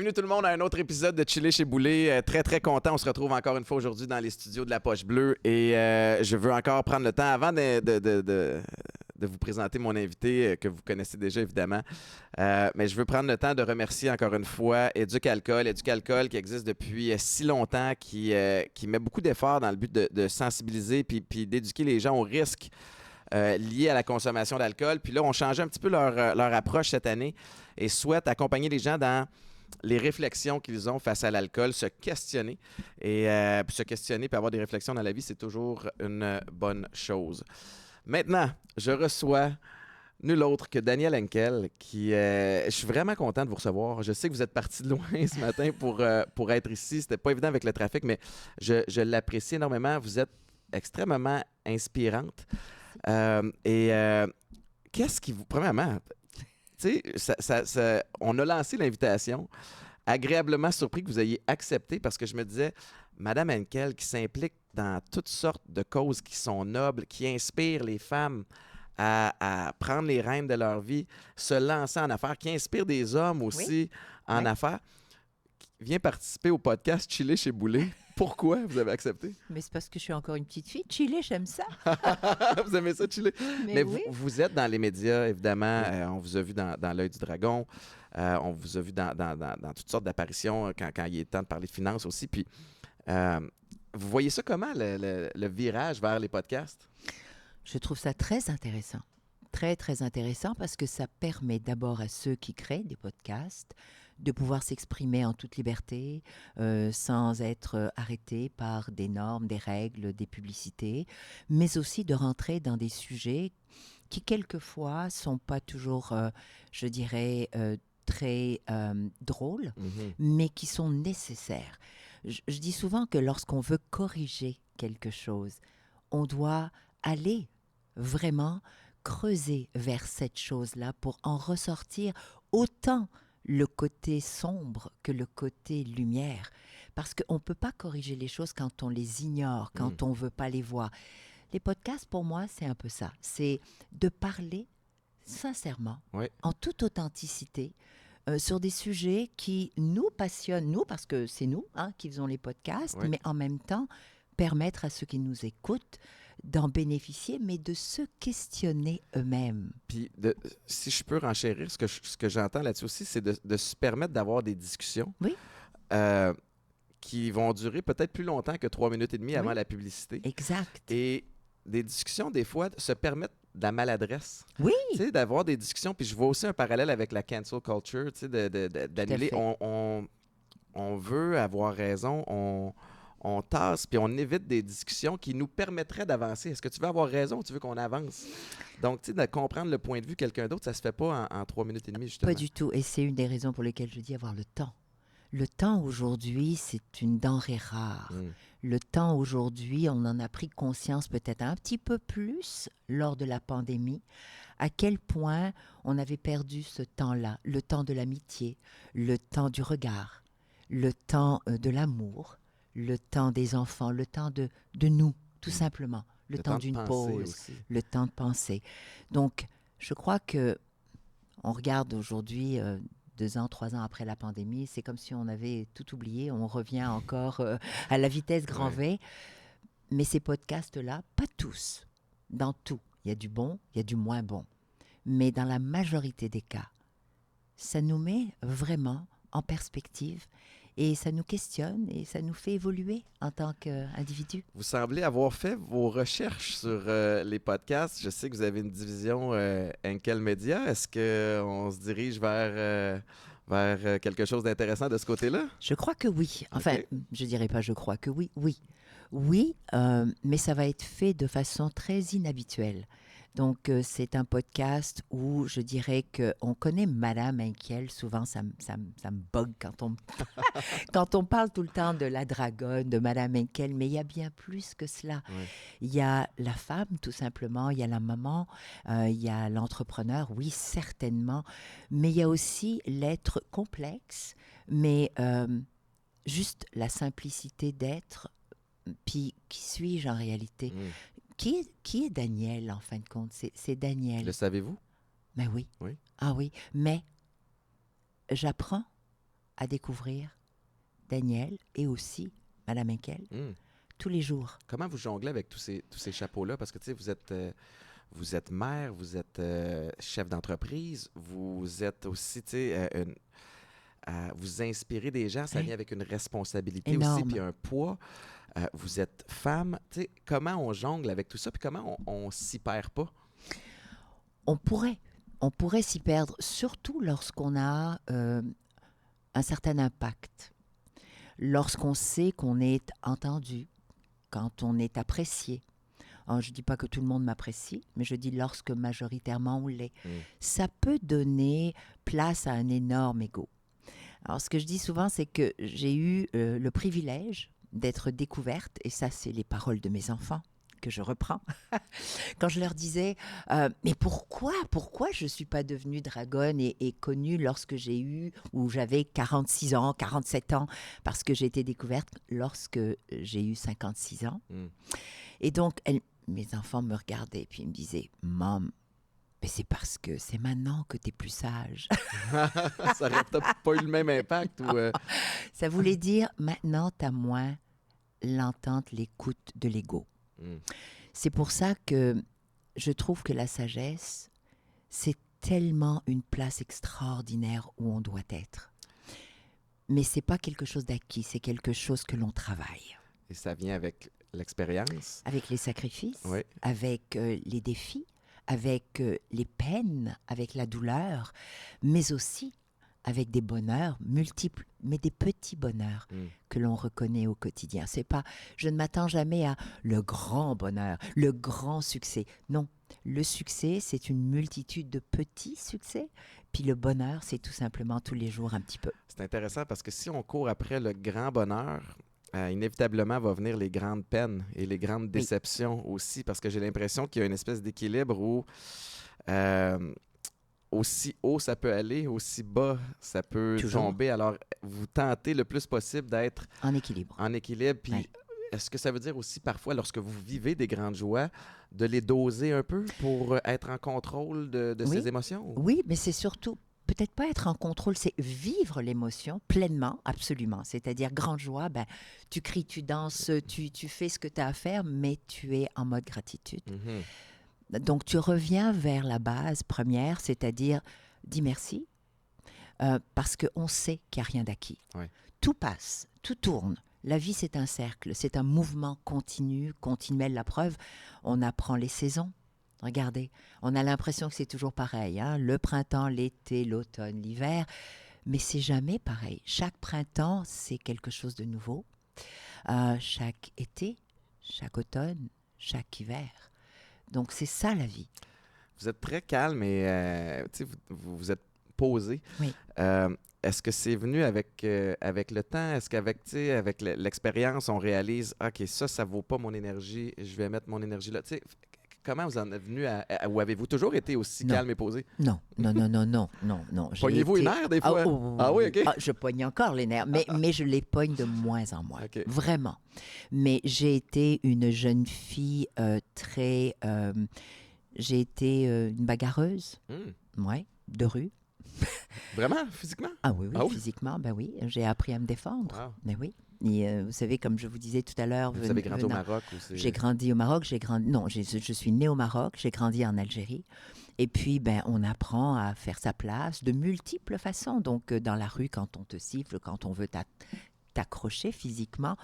Bienvenue tout le monde à un autre épisode de Chiller chez Boulet. Très, très content. On se retrouve encore une fois aujourd'hui dans les studios de La Poche Bleue. Et je veux encore prendre le temps, avant de vous présenter mon invité, que vous connaissez déjà évidemment. Mais je veux prendre le temps de remercier encore une fois Éduc-Alcool. Éduc-Alcool qui existe depuis si longtemps, qui met beaucoup d'efforts dans le but de sensibiliser puis d'éduquer les gens aux risques liés à la consommation d'alcool. Puis là, on change un petit peu leur approche cette année et souhaite accompagner les gens dans les réflexions qu'ils ont face à l'alcool, se questionner. Et se questionner puis avoir des réflexions dans la vie, c'est toujours une bonne chose. Maintenant, je reçois nul autre que Daniel Henkel, qui... je suis vraiment content de vous recevoir. Je sais que vous êtes parti de loin ce matin pour être ici. C'était pas évident avec le trafic, mais je l'apprécie énormément. Vous êtes extrêmement inspirante. Qu'est-ce qui vous... Premièrement, tu sais, on a lancé l'invitation. Agréablement surpris que vous ayez accepté parce que je me disais, Madame Henkel qui s'implique dans toutes sortes de causes qui sont nobles, qui inspirent les femmes à prendre les rênes de leur vie, se lancer en affaires, qui inspirent des hommes aussi en affaires, vient participer au podcast Chiller chez Boulet. Pourquoi vous avez accepté? Mais c'est parce que je suis encore une petite fille. Chiller, j'aime ça. Vous aimez ça, chiller? Mais oui. vous êtes dans les médias, évidemment. On vous a vu dans L'Œil du Dragon. On vous a vu dans toutes sortes d'apparitions quand il est temps de parler de finances aussi. Puis, vous voyez ça comment, le virage vers les podcasts? Je trouve ça très intéressant. Très, très intéressant parce que ça permet d'abord à ceux qui créent des podcasts de pouvoir s'exprimer en toute liberté, sans être arrêtés par des normes, des règles, des publicités, mais aussi de rentrer dans des sujets qui, quelquefois, sont pas toujours, je dirais, très drôles, mais qui sont nécessaires. Je dis souvent que lorsqu'on veut corriger quelque chose, on doit aller vraiment creuser vers cette chose-là pour en ressortir autant le côté sombre que le côté lumière. Parce qu'on ne peut pas corriger les choses quand on les ignore, quand on ne veut pas les voir. Les podcasts, pour moi, c'est un peu ça. C'est de parler sincèrement, en toute authenticité, sur des sujets qui nous passionnent, nous, parce que c'est nous qui faisons les podcasts, mais en même temps, permettre à ceux qui nous écoutent d'en bénéficier, mais de se questionner eux-mêmes. Puis, si je peux renchérir, ce que j'entends là-dessus aussi, c'est de se permettre d'avoir des discussions qui vont durer peut-être plus longtemps que 3 minutes et demie avant la publicité. Exact. Et des discussions, des fois, se permettent de la maladresse. Oui! Tu sais, d'avoir des discussions, puis je vois aussi un parallèle avec la cancel culture, tu sais, d'annuler. On veut avoir raison, on tasse, puis on évite des discussions qui nous permettraient d'avancer. Est-ce que tu veux avoir raison ou tu veux qu'on avance? Donc, tu sais, de comprendre le point de vue de quelqu'un d'autre, ça se fait pas en 3 minutes et demie, justement. Pas du tout. Et c'est une des raisons pour lesquelles je dis avoir le temps. Le temps, aujourd'hui, c'est une denrée rare. Le temps, aujourd'hui, on en a pris conscience peut-être un petit peu plus lors de la pandémie, à quel point on avait perdu ce temps-là, le temps de l'amitié, le temps du regard, le temps de l'amour, le temps des enfants, le temps de nous, tout simplement. Le temps d'une pause, aussi. Le temps de penser. Donc, je crois que on regarde aujourd'hui, 2 ans, 3 ans après la pandémie, c'est comme si on avait tout oublié. On revient encore à la vitesse grand V. Mais ces podcasts-là, pas tous, dans tout. Il y a du bon, il y a du moins bon. Mais dans la majorité des cas, ça nous met vraiment en perspective et ça nous questionne et ça nous fait évoluer en tant qu'individu. Vous semblez avoir fait vos recherches sur les podcasts. Je sais que vous avez une division Henkel Media. Est-ce qu'on se dirige vers quelque chose d'intéressant de ce côté-là? Je crois que oui. Enfin, je dirais pas je crois que oui. Oui, mais ça va être fait de façon très inhabituelle. Donc, c'est un podcast où je dirais qu'on connaît Madame Henkel. Souvent, ça me bug quand on parle tout le temps de la dragonne, de Madame Henkel, mais il y a bien plus que cela. Il y a la femme, tout simplement, il y a la maman, il y a l'entrepreneur, oui, certainement, mais il y a aussi l'être complexe, mais juste la simplicité d'être. Puis, qui suis-je en réalité? Qui est Daniel, en fin de compte? C'est Daniel. Le savez-vous? Ben oui. Ah oui. Mais j'apprends à découvrir Daniel et aussi Madame Henkel tous les jours. Comment vous jonglez avec tous ces chapeaux-là? Parce que, tu sais, vous êtes mère, vous êtes chef d'entreprise, vous êtes aussi, tu sais, vous inspirez des gens, ça vient avec une responsabilité aussi, Énorme. puis un poids. Vous êtes femme. Tu sais, comment on jongle avec tout ça, puis comment on s'y perd pas? On pourrait s'y perdre, surtout lorsqu'on a un certain impact, lorsqu'on sait qu'on est entendu, quand on est apprécié. Alors, je ne dis pas que tout le monde m'apprécie, mais je dis lorsque majoritairement on l'est. Ça peut donner place à un énorme ego. Alors, ce que je dis souvent, c'est que j'ai eu le privilège d'être découverte, et ça, c'est les paroles de mes enfants que je reprends, quand je leur disais « Mais pourquoi je ne suis pas devenue dragonne et connue lorsque j'avais 46 ans, 47 ans, parce que j'ai été découverte lorsque j'ai eu 56 ans. Et donc, mes enfants me regardaient et puis ils me disaient « Maman, mais c'est parce que c'est maintenant que tu es plus sage. » Ça n'aurait peut-être pas eu le même impact. Ça voulait dire « Maintenant, tu as moins l'entente, l'écoute de l'ego. » C'est pour ça que je trouve que la sagesse, c'est tellement une place extraordinaire où on doit être. Mais ce n'est pas quelque chose d'acquis, c'est quelque chose que l'on travaille. Et ça vient avec l'expérience? Avec les sacrifices, oui. Avec les défis, avec les peines, avec la douleur, mais aussi avec des bonheurs multiples, mais des petits bonheurs que l'on reconnaît au quotidien. C'est pas, je ne m'attends jamais à le grand bonheur, le grand succès. Non, le succès, c'est une multitude de petits succès, puis le bonheur, c'est tout simplement tous les jours un petit peu. C'est intéressant parce que si on court après le grand bonheur, inévitablement va venir les grandes peines et les grandes déceptions aussi, parce que j'ai l'impression qu'il y a une espèce d'équilibre où aussi haut ça peut aller, aussi bas ça peut tomber. Alors, vous tentez le plus possible d'être en équilibre. Puis, est-ce que ça veut dire aussi parfois, lorsque vous vivez des grandes joies, de les doser un peu pour être en contrôle de ces émotions? Oui, mais c'est surtout peut-être pas être en contrôle, c'est vivre l'émotion pleinement, absolument. C'est-à-dire, grande joie, tu cries, tu danses, tu fais ce que tu as à faire, mais tu es en mode gratitude. Donc, tu reviens vers la base première, c'est-à-dire, dis merci, parce qu'on sait qu'il n'y a rien d'acquis. Tout passe, tout tourne. La vie, c'est un cercle, c'est un mouvement continu, continuel. La preuve, on apprend les saisons. Regardez, on a l'impression que c'est toujours pareil, hein? Le printemps, l'été, l'automne, l'hiver, mais c'est jamais pareil. Chaque printemps, c'est quelque chose de nouveau. Chaque été, chaque automne, chaque hiver. Donc, c'est ça la vie. Vous êtes très calme et vous êtes posé. Oui. Est-ce que c'est venu avec le temps? Est-ce avec l'expérience, on réalise « OK, ça vaut pas mon énergie, je vais mettre mon énergie là. » Comment vous en êtes venu ou avez-vous toujours été aussi calme et posé? Non. Pognez-vous les nerfs des fois? Oui, OK. Je pogne encore les nerfs, mais je les pogne de moins en moins. Okay. Vraiment. Mais j'ai été une jeune fille j'ai été une bagarreuse, de rue. Vraiment? Physiquement? Ah oui, physiquement, oui. J'ai appris à me défendre. Wow. Ben oui. Et, vous savez, comme je vous disais tout à l'heure... Vous avez grandi au Maroc aussi? J'ai grandi au Maroc. Je suis née au Maroc. J'ai grandi en Algérie. Et puis, on apprend à faire sa place de multiples façons. Donc, dans la rue, quand on te siffle, quand on veut t'accrocher physiquement,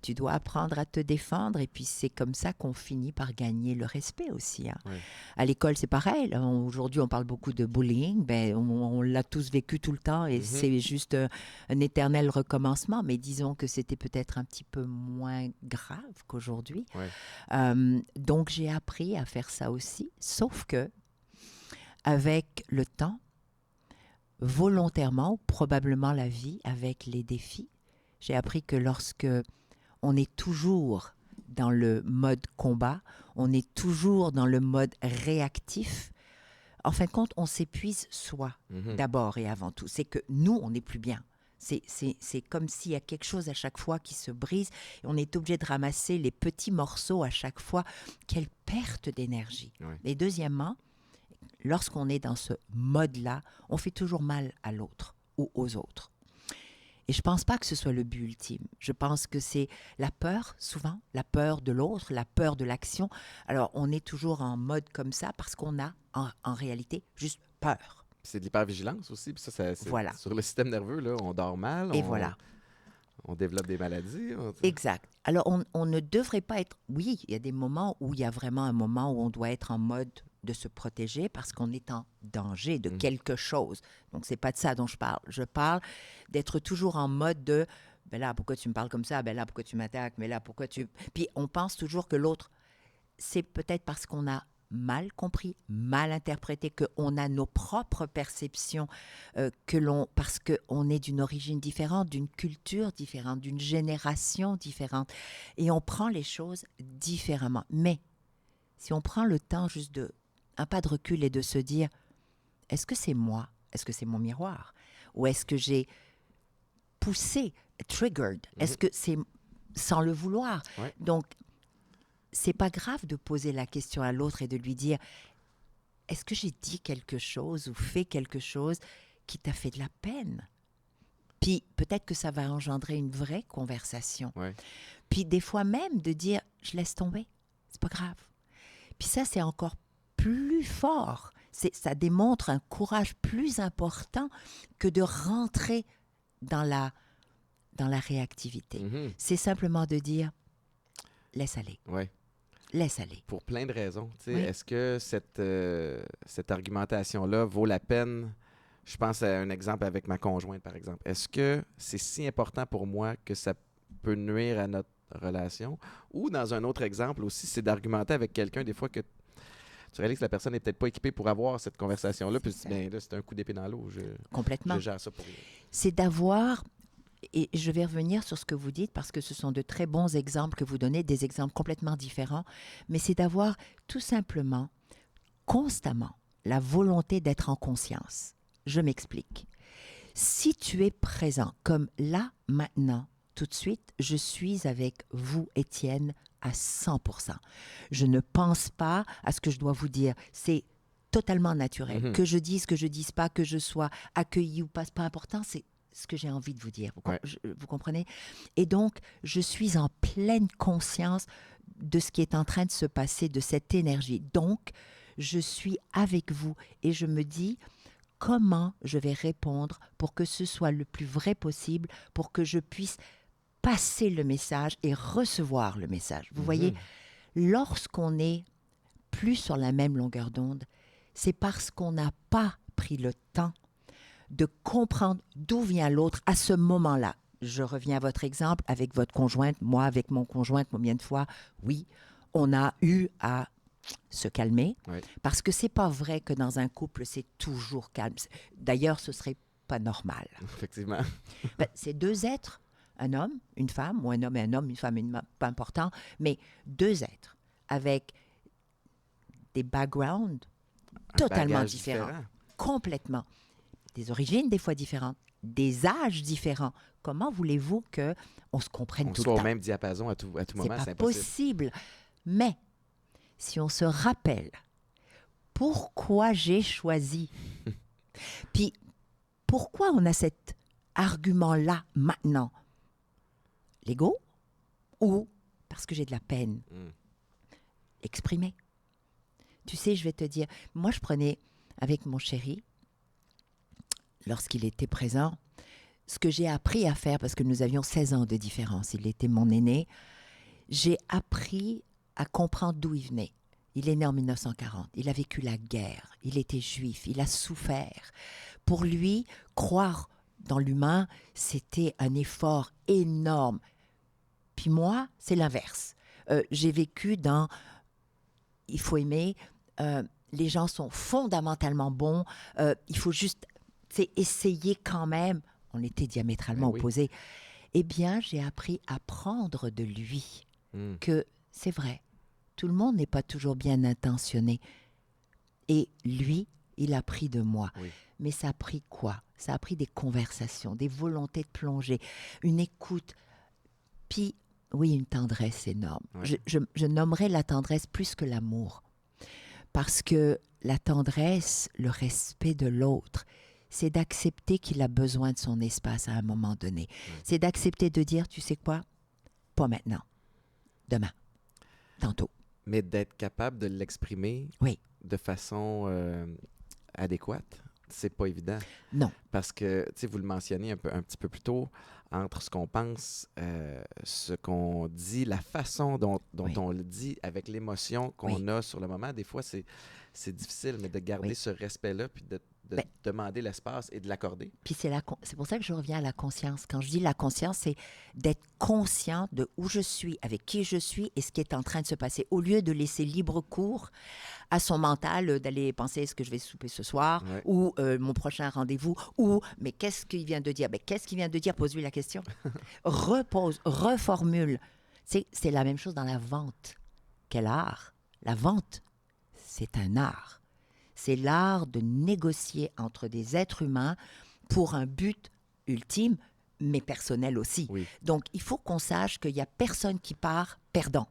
tu dois apprendre à te défendre. Et puis, c'est comme ça qu'on finit par gagner le respect aussi. Hein. Oui. À l'école, c'est pareil. Aujourd'hui, on parle beaucoup de bullying. On l'a tous vécu tout le temps et c'est juste un éternel recommencement. Mais disons que c'était peut-être un petit peu moins grave qu'aujourd'hui. Oui. Donc, j'ai appris à faire ça aussi. Sauf que, avec le temps, volontairement, probablement la vie, avec les défis, j'ai appris que lorsque on est toujours dans le mode combat, on est toujours dans le mode réactif. En fin de compte, on s'épuise soi, d'abord et avant tout. C'est que nous, on n'est plus bien. C'est comme s'il y a quelque chose à chaque fois qui se brise. Et on est obligé de ramasser les petits morceaux à chaque fois. Quelle perte d'énergie. Oui. Et deuxièmement, lorsqu'on est dans ce mode-là, on fait toujours mal à l'autre ou aux autres. Et je ne pense pas que ce soit le but ultime. Je pense que c'est la peur, souvent, la peur de l'autre, la peur de l'action. Alors, on est toujours en mode comme ça parce qu'on a, en réalité, juste peur. C'est de l'hypervigilance aussi. Puis ça, c'est Voilà. sur le système nerveux, là, on dort mal, Et voilà. on développe des maladies. Exact. Alors, on ne devrait pas être... Oui, il y a des moments où il y a vraiment un moment où on doit être en mode de se protéger parce qu'on est en danger de quelque chose. Donc, c'est pas de ça dont je parle. Je parle d'être toujours en mode de « ben là, pourquoi tu me parles comme ça? Ben là, pourquoi tu m'attaques? Mais là, pourquoi tu... » Puis, on pense toujours que l'autre, c'est peut-être parce qu'on a mal compris, mal interprété, qu'on a nos propres perceptions, parce qu'on est d'une origine différente, d'une culture différente, d'une génération différente. Et on prend les choses différemment. Mais si on prend le temps juste de un pas de recul et de se dire, est-ce que c'est moi? Est-ce que c'est mon miroir? Ou est-ce que j'ai poussé, triggered? Est-ce que c'est sans le vouloir? Ouais. Donc, c'est pas grave de poser la question à l'autre et de lui dire, est-ce que j'ai dit quelque chose ou fait quelque chose qui t'a fait de la peine? Puis peut-être que ça va engendrer une vraie conversation. Ouais. Puis des fois même de dire, je laisse tomber, c'est pas grave. Puis ça, c'est encore plus fort. Ça démontre un courage plus important que de rentrer dans la réactivité. Mhm. C'est simplement de dire, laisse aller. Ouais. Laisse aller. Pour plein de raisons. Tu sais, Oui. est-ce que cette argumentation-là vaut la peine? Je pense à un exemple avec ma conjointe, par exemple. Est-ce que c'est si important pour moi que ça peut nuire à notre relation? Ou dans un autre exemple aussi, c'est d'argumenter avec quelqu'un des fois que tu réalises que la personne n'est peut-être pas équipée pour avoir cette conversation-là, puis tu dis, ben là, c'est un coup d'épée dans l'eau. Complètement. Je gère ça pour lui. C'est d'avoir, et je vais revenir sur ce que vous dites parce que ce sont de très bons exemples que vous donnez, des exemples complètement différents, mais c'est d'avoir tout simplement, constamment, la volonté d'être en conscience. Je m'explique. Si tu es présent, comme là, maintenant, tout de suite, je suis avec vous, Étienne, à 100%. Je ne pense pas à ce que je dois vous dire. C'est totalement naturel. Mhm. Que je dise pas, que je sois accueilli ou pas, c'est pas important, c'est ce que j'ai envie de vous dire. Ouais. Vous comprenez? Et donc, je suis en pleine conscience de ce qui est en train de se passer, de cette énergie. Donc, je suis avec vous et je me dis comment je vais répondre pour que ce soit le plus vrai possible, pour que je puisse passer le message et recevoir le message. Vous voyez, lorsqu'on est plus sur la même longueur d'onde, c'est parce qu'on n'a pas pris le temps de comprendre d'où vient l'autre à ce moment-là. Je reviens à votre exemple avec votre conjointe, moi avec mon conjoint, combien de fois, oui, on a eu à se calmer, Oui. parce que c'est pas vrai que dans un couple, c'est toujours calme. D'ailleurs, ce serait pas normal. Effectivement. Ben, c'est deux êtres, un homme, une femme, ou un homme et un homme, une femme et une femme, pas important, mais deux êtres avec des backgrounds totalement Bagage différents, différent. complètement. Des origines des fois différentes, des âges différents. Comment voulez-vous qu'on se comprenne On tout soit le au temps? même diapason à tout C'est moment, pas c'est impossible. possible. Mais si on se rappelle pourquoi j'ai choisi, puis pourquoi on a cet argument-là maintenant, l'ego ou parce que j'ai de la peine, exprimer. Tu sais, je vais te dire, moi je prenais avec mon chéri, lorsqu'il était présent, ce que j'ai appris à faire, parce que nous avions 16 ans de différence, il était mon aîné, j'ai appris à comprendre d'où il venait. Il est né en 1940, il a vécu la guerre, il était juif, il a souffert. Pour lui, croire dans l'humain, c'était un effort énorme. Puis moi, c'est l'inverse. J'ai vécu dans, il faut aimer, les gens sont fondamentalement bons, il faut juste essayer quand même. On était diamétralement oui. opposés. Eh bien, j'ai appris à prendre de lui que c'est vrai, tout le monde n'est pas toujours bien intentionné. Et lui, il a pris de moi. Oui. Mais ça a pris quoi? Ça a pris des conversations, des volontés de plonger, une écoute, puis, oui, une tendresse énorme. Ouais. Je nommerais la tendresse plus que l'amour. Parce que la tendresse, le respect de l'autre, c'est d'accepter qu'il a besoin de son espace à un moment donné. C'est d'accepter de dire, tu sais quoi, pas maintenant, demain, tantôt. Mais d'être capable de l'exprimer Oui. de façon adéquate, c'est pas évident. Non. Parce que, tu sais, vous le mentionnez un petit peu plus tôt, entre ce qu'on pense, ce qu'on dit, la façon dont Oui. on le dit, avec l'émotion qu'on Oui. a sur le moment, des fois, c'est difficile, mais de garder Oui. ce respect-là, puis de Ben, demander l'espace et de l'accorder. Puis c'est pour ça que je reviens à la conscience. Quand je dis la conscience, c'est d'être conscient de où je suis, avec qui je suis et ce qui est en train de se passer. Au lieu de laisser libre cours à son mental, d'aller penser est-ce que je vais souper ce soir Ouais. ou mon prochain rendez-vous ou mais qu'est-ce qu'il vient de dire? Ben, qu'est-ce qu'il vient de dire? Pose-lui la question. Repose, reformule. C'est la même chose dans la vente. Quel art? La vente, c'est un art. C'est l'art de négocier entre des êtres humains pour un but ultime, mais personnel aussi. Oui. Donc, il faut qu'on sache qu'il n'y a personne qui part perdant.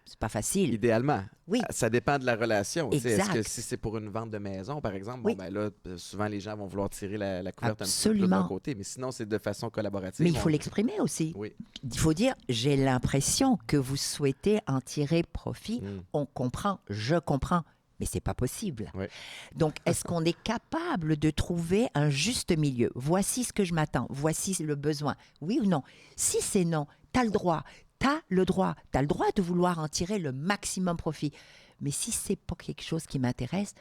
C'est pas facile. Idéalement. Oui. Ça dépend de la relation. Tu sais, est-ce que Exact. si c'est pour une vente de maison, par exemple, Oui. bon, ben là, souvent les gens vont vouloir tirer la couverte un petit peu plus de Absolument. leur côté. Mais sinon, c'est de façon collaborative. Mais il faut l'exprimer aussi. Oui. Il faut dire, j'ai l'impression que vous souhaitez en tirer profit. Mm. On comprend, je comprends. Mais c'est pas possible. Oui. Donc, est-ce qu'on est capable de trouver un juste milieu? Voici ce que je m'attends. Voici le besoin. Oui ou non? Si c'est non, tu as le droit. Tu as le droit. Tu as le droit de vouloir en tirer le maximum profit. Mais si c'est pas quelque chose qui m'intéresse,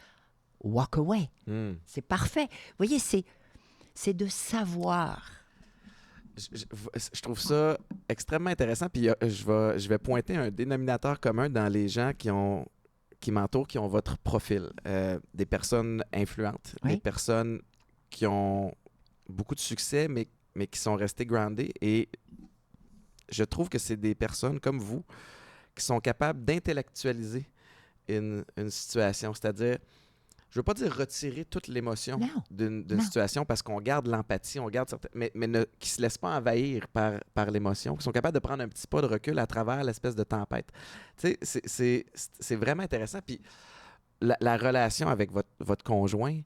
walk away. Mm. C'est parfait. Vous voyez, c'est de savoir. Je trouve ça extrêmement intéressant. Puis je vais pointer un dénominateur commun dans les gens qui m'entourent, qui ont votre profil. Des personnes influentes, Oui. des personnes qui ont beaucoup de succès, mais qui sont restées groundées. Et je trouve que c'est des personnes comme vous qui sont capables d'intellectualiser une situation. C'est-à-dire, je veux pas dire retirer toute l'émotion Non. d'une Non. situation parce qu'on garde l'empathie, on garde certaines, mais qui se laissent pas envahir par l'émotion, qui sont capables de prendre un petit pas de recul à travers l'espèce de tempête. Tu sais, c'est vraiment intéressant. Puis la relation avec votre conjoint,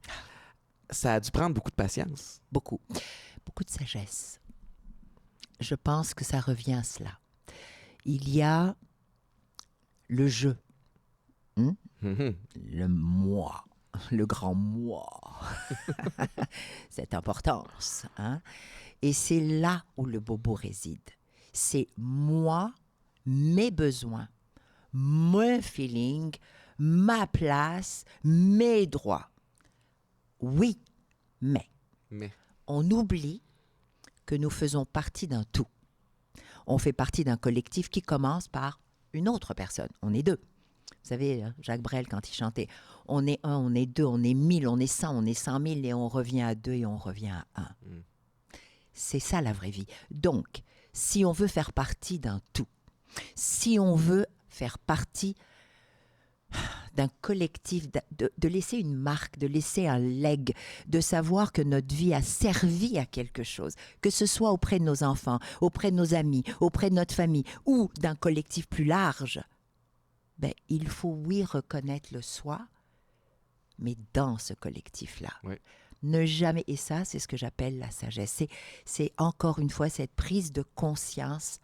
ça a dû prendre beaucoup de patience. Beaucoup. Beaucoup de sagesse. Je pense que ça revient à cela. Il y a le je, Mhm. le moi, le grand moi, cette importance. Hein? Et c'est là où le bobo réside. C'est moi, mes besoins, mon feeling, ma place, mes droits. Oui, mais Mais on oublie que nous faisons partie d'un tout. On fait partie d'un collectif qui commence par une autre personne. On est deux. Vous savez, Jacques Brel, quand il chantait, on est un, on est deux, on est 1000, on est 100, on est 100 000 et on revient à deux et on revient à un. Mm. C'est ça la vraie vie. Donc, si on veut faire partie d'un tout, si on veut faire partie d'un collectif, de laisser une marque, de laisser un leg, de savoir que notre vie a servi à quelque chose, que ce soit auprès de nos enfants, auprès de nos amis, auprès de notre famille ou d'un collectif plus large, ben, il faut, oui, reconnaître le soi, mais dans ce collectif-là. Oui. Ne jamais, et ça, c'est ce que j'appelle la sagesse. C'est encore une fois cette prise de conscience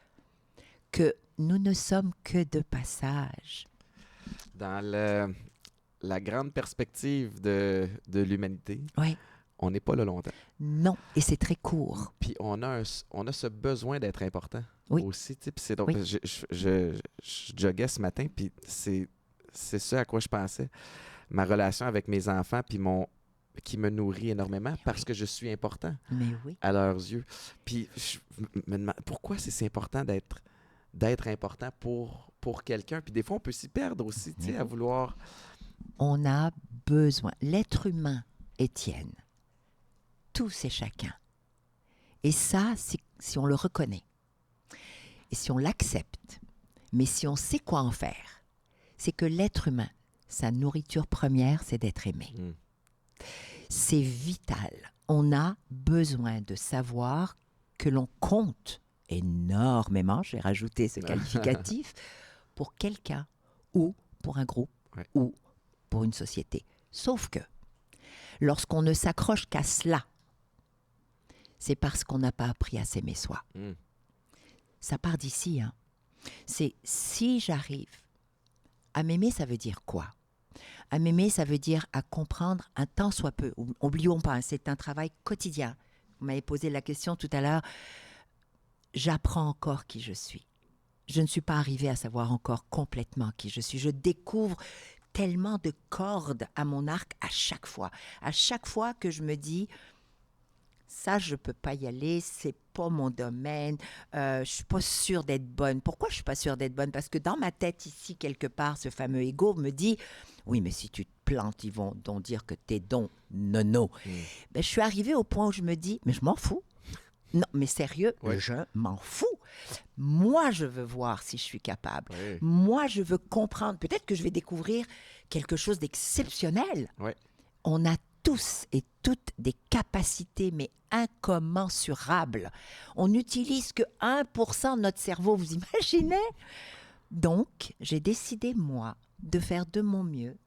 que nous ne sommes que de passage. dans la grande perspective de l'humanité, Oui. on n'est pas là longtemps. Non, et c'est très court. Puis on a ce besoin d'être important Oui. aussi. Tu sais, puis c'est donc, Oui. je joguais ce matin, puis c'est ce à quoi je pensais. Ma relation avec mes enfants, puis qui me nourrit énormément parce que je suis important Mais oui. à leurs yeux. Puis je me demande pourquoi c'est si important d'être important pour quelqu'un. Puis des fois, on peut s'y perdre aussi, tu sais, à vouloir... On a besoin. L'être humain, Étienne, tous et chacun. Et ça, si on le reconnaît, et si on l'accepte, mais si on sait quoi en faire, c'est que l'être humain, sa nourriture première, c'est d'être aimé. Mm. C'est vital. On a besoin de savoir que l'on compte énormément, j'ai rajouté ce qualificatif, pour quelqu'un ou pour un groupe Ouais. ou pour une société. Sauf que Lorsqu'on ne s'accroche qu'à cela, c'est parce qu'on n'a pas appris à s'aimer soi. Ça part d'ici, hein. C'est si j'arrive à m'aimer, ça veut dire quoi? À m'aimer, ça veut dire à comprendre un tant soit peu. Oublions pas, hein, c'est un travail quotidien. Vous m'avez posé la question tout à l'heure. J'apprends encore qui je suis. Je ne suis pas arrivée à savoir encore complètement qui je suis. Je découvre tellement de cordes à mon arc à chaque fois. À chaque fois que je me dis, ça, je ne peux pas y aller, c'est pas mon domaine, je ne suis pas sûre d'être bonne. Pourquoi je ne suis pas sûre d'être bonne? Parce que dans ma tête, ici, quelque part, ce fameux ego me dit, oui, mais si tu te plantes, ils vont donc dire que t'es donc nono. Ben, je suis arrivée au point où je me dis, mais je m'en fous. Non, mais sérieux, je m'en fous. Moi, je veux voir si je suis capable. Oui. Moi, je veux comprendre. Peut-être que je vais découvrir quelque chose d'exceptionnel. Oui. On a tous et toutes des capacités, mais incommensurables. On n'utilise que 1% de notre cerveau, vous imaginez? Donc, j'ai décidé, moi, de faire de mon mieux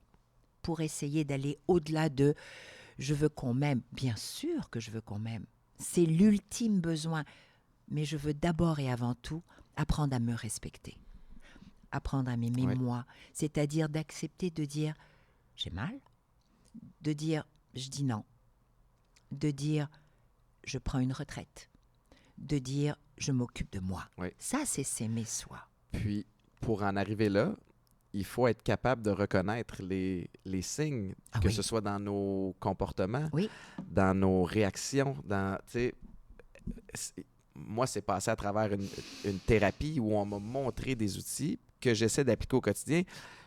pour essayer d'aller au-delà de « je veux qu'on m'aime ». Bien sûr que je veux qu'on m'aime. C'est l'ultime besoin. Mais je veux d'abord et avant tout apprendre à me respecter. Apprendre à m'aimer moi. C'est-à-dire d'accepter de dire « j'ai mal », de dire « je dis non », de dire « je prends une retraite », de dire « je m'occupe de moi ». Ça, c'est s'aimer soi. Puis, pour en arriver là, il faut être capable de reconnaître les signes, que ce soit dans nos comportements, dans nos réactions, dans, tu sais, moi, c'est passé à travers une thérapie où on m'a montré des outils que j'essaie d'appliquer au quotidien.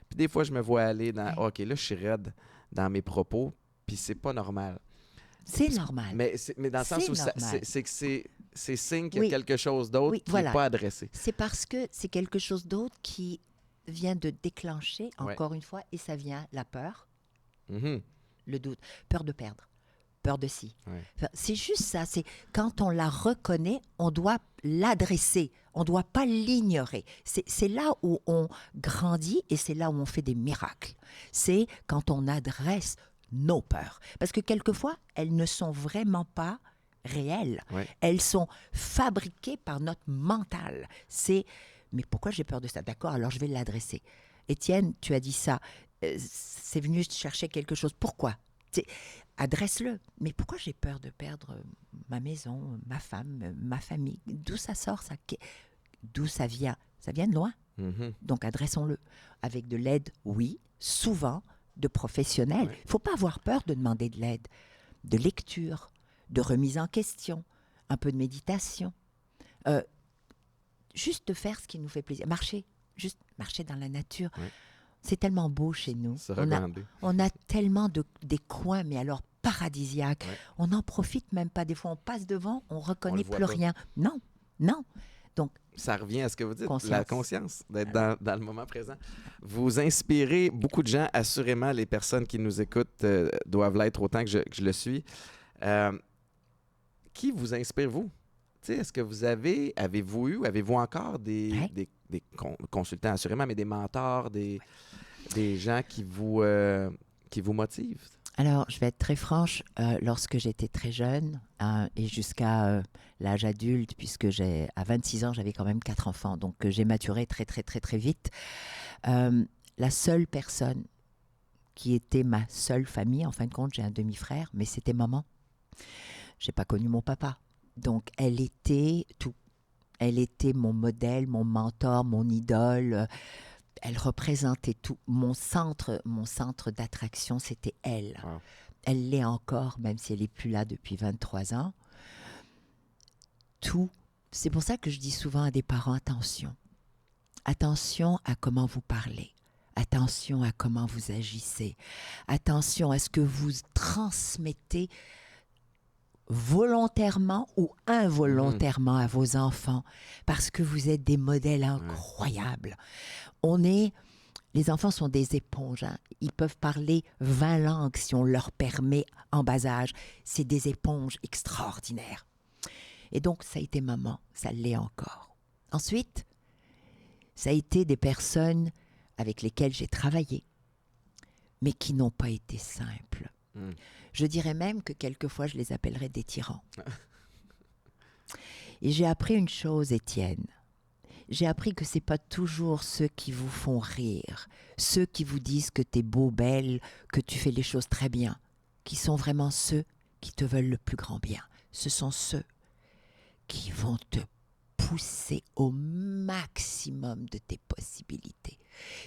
Puis des fois, je me vois aller dans, OK, là, je suis raide dans mes propos, puis c'est pas normal. C'est normal. Mais dans le sens où c'est que c'est signe qu'il y a quelque chose d'autre qui n'est pas adressé. C'est parce que c'est quelque chose d'autre qui vient de déclencher, encore une fois, et ça vient la peur, le doute, peur de perdre, peur de ci. Enfin, c'est juste ça, c'est quand on la reconnaît, on doit l'adresser, on ne doit pas l'ignorer. C'est là où on grandit et c'est là où on fait des miracles. C'est quand on adresse nos peurs. Parce que quelquefois, elles ne sont vraiment pas réelles. Elles sont fabriquées par notre mental. C'est mais pourquoi j'ai peur de ça? D'accord, alors je vais l'adresser. Étienne, tu as dit ça. C'est venu chercher quelque chose. Pourquoi? Adresse-le. Mais pourquoi j'ai peur de perdre ma maison, ma femme, ma famille? D'où ça sort, ça? D'où ça vient? Ça vient de loin. Donc adressons-le. Avec de l'aide, oui, souvent de professionnels. Il ne faut pas avoir peur de demander de l'aide. De lecture, de remise en question, un peu de méditation. Juste de faire ce qui nous fait plaisir. Marcher, juste marcher dans la nature. C'est tellement beau chez nous. On a tellement des coins, mais alors paradisiaques. On n'en profite même pas. Des fois, on passe devant, on ne reconnaît plus rien. Non. Donc, ça revient à ce que vous dites, la conscience, d'être dans le moment présent. Vous inspirez beaucoup de gens, assurément, les personnes qui nous écoutent doivent l'être autant que je le suis. Qui vous inspire, vous? Est-ce que avez-vous encore des consultants, assurément, mais des mentors, des gens qui vous motivent? Alors, je vais être très franche. Lorsque j'étais très jeune et jusqu'à l'âge adulte, puisque à 26 ans, j'avais quand même 4 enfants, donc j'ai maturé très, très, très, très vite. La seule personne qui était ma seule famille, en fin de compte, j'ai un demi-frère, mais c'était maman. Je n'ai pas connu mon papa. Donc, elle était tout. Elle était mon modèle, mon mentor, mon idole. Elle représentait tout. Mon centre d'attraction, c'était elle. Wow. Elle l'est encore, même si elle n'est plus là depuis 23 ans. Tout. C'est pour ça que je dis souvent à des parents, attention. Attention à comment vous parlez. Attention à comment vous agissez. Attention à ce que vous transmettez volontairement ou involontairement à vos enfants, parce que vous êtes des modèles incroyables. Les enfants sont des éponges. Ils peuvent parler 20 langues si on leur permet en bas âge. C'est des éponges extraordinaires. Et donc, ça a été maman, ça l'est encore. Ensuite, ça a été des personnes avec lesquelles j'ai travaillé, mais qui n'ont pas été simples. Mm. Je dirais même que quelquefois, je les appellerais des tyrans. Et j'ai appris une chose, Étienne. J'ai appris que c'est pas toujours ceux qui vous font rire, ceux qui vous disent que t'es beau, belle, que tu fais les choses très bien, qui sont vraiment ceux qui te veulent le plus grand bien. Ce sont ceux qui vont te pousser au maximum de tes possibilités.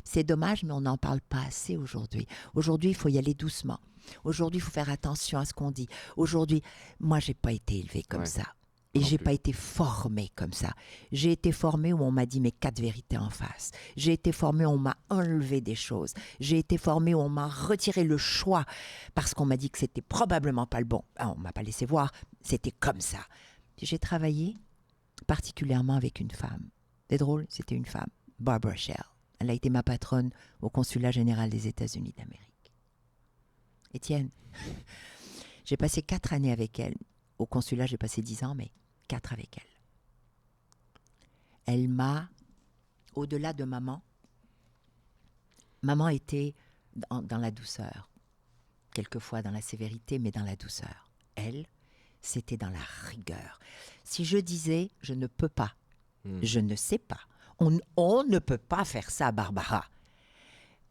C'est dommage, mais on n'en parle pas assez aujourd'hui. Aujourd'hui, il faut y aller doucement. Aujourd'hui, il faut faire attention à ce qu'on dit. Aujourd'hui, moi, j'ai pas été élevée comme Ouais. ça. Et Non j'ai plus. pas été formée comme ça. J'ai été formée où on m'a dit mes 4 vérités en face. J'ai été formée où on m'a enlevé des choses. J'ai été formée où on m'a retiré le choix parce qu'on m'a dit que c'était probablement pas le bon. Ah, on m'a pas laissé voir. C'était comme ça. Puis j'ai travaillé particulièrement avec une femme. C'est drôle, c'était une femme, Barbara Shell. Elle a été ma patronne au Consulat général des États-Unis d'Amérique. Étienne, j'ai passé 4 années avec elle. Au consulat, j'ai passé 10 ans, mais 4 avec elle. Elle m'a, au-delà de maman était dans la douceur. Quelquefois dans la sévérité, mais dans la douceur. Elle, c'était dans la rigueur. Si je disais, je ne peux pas, je ne sais pas, on ne peut pas faire ça, Barbara.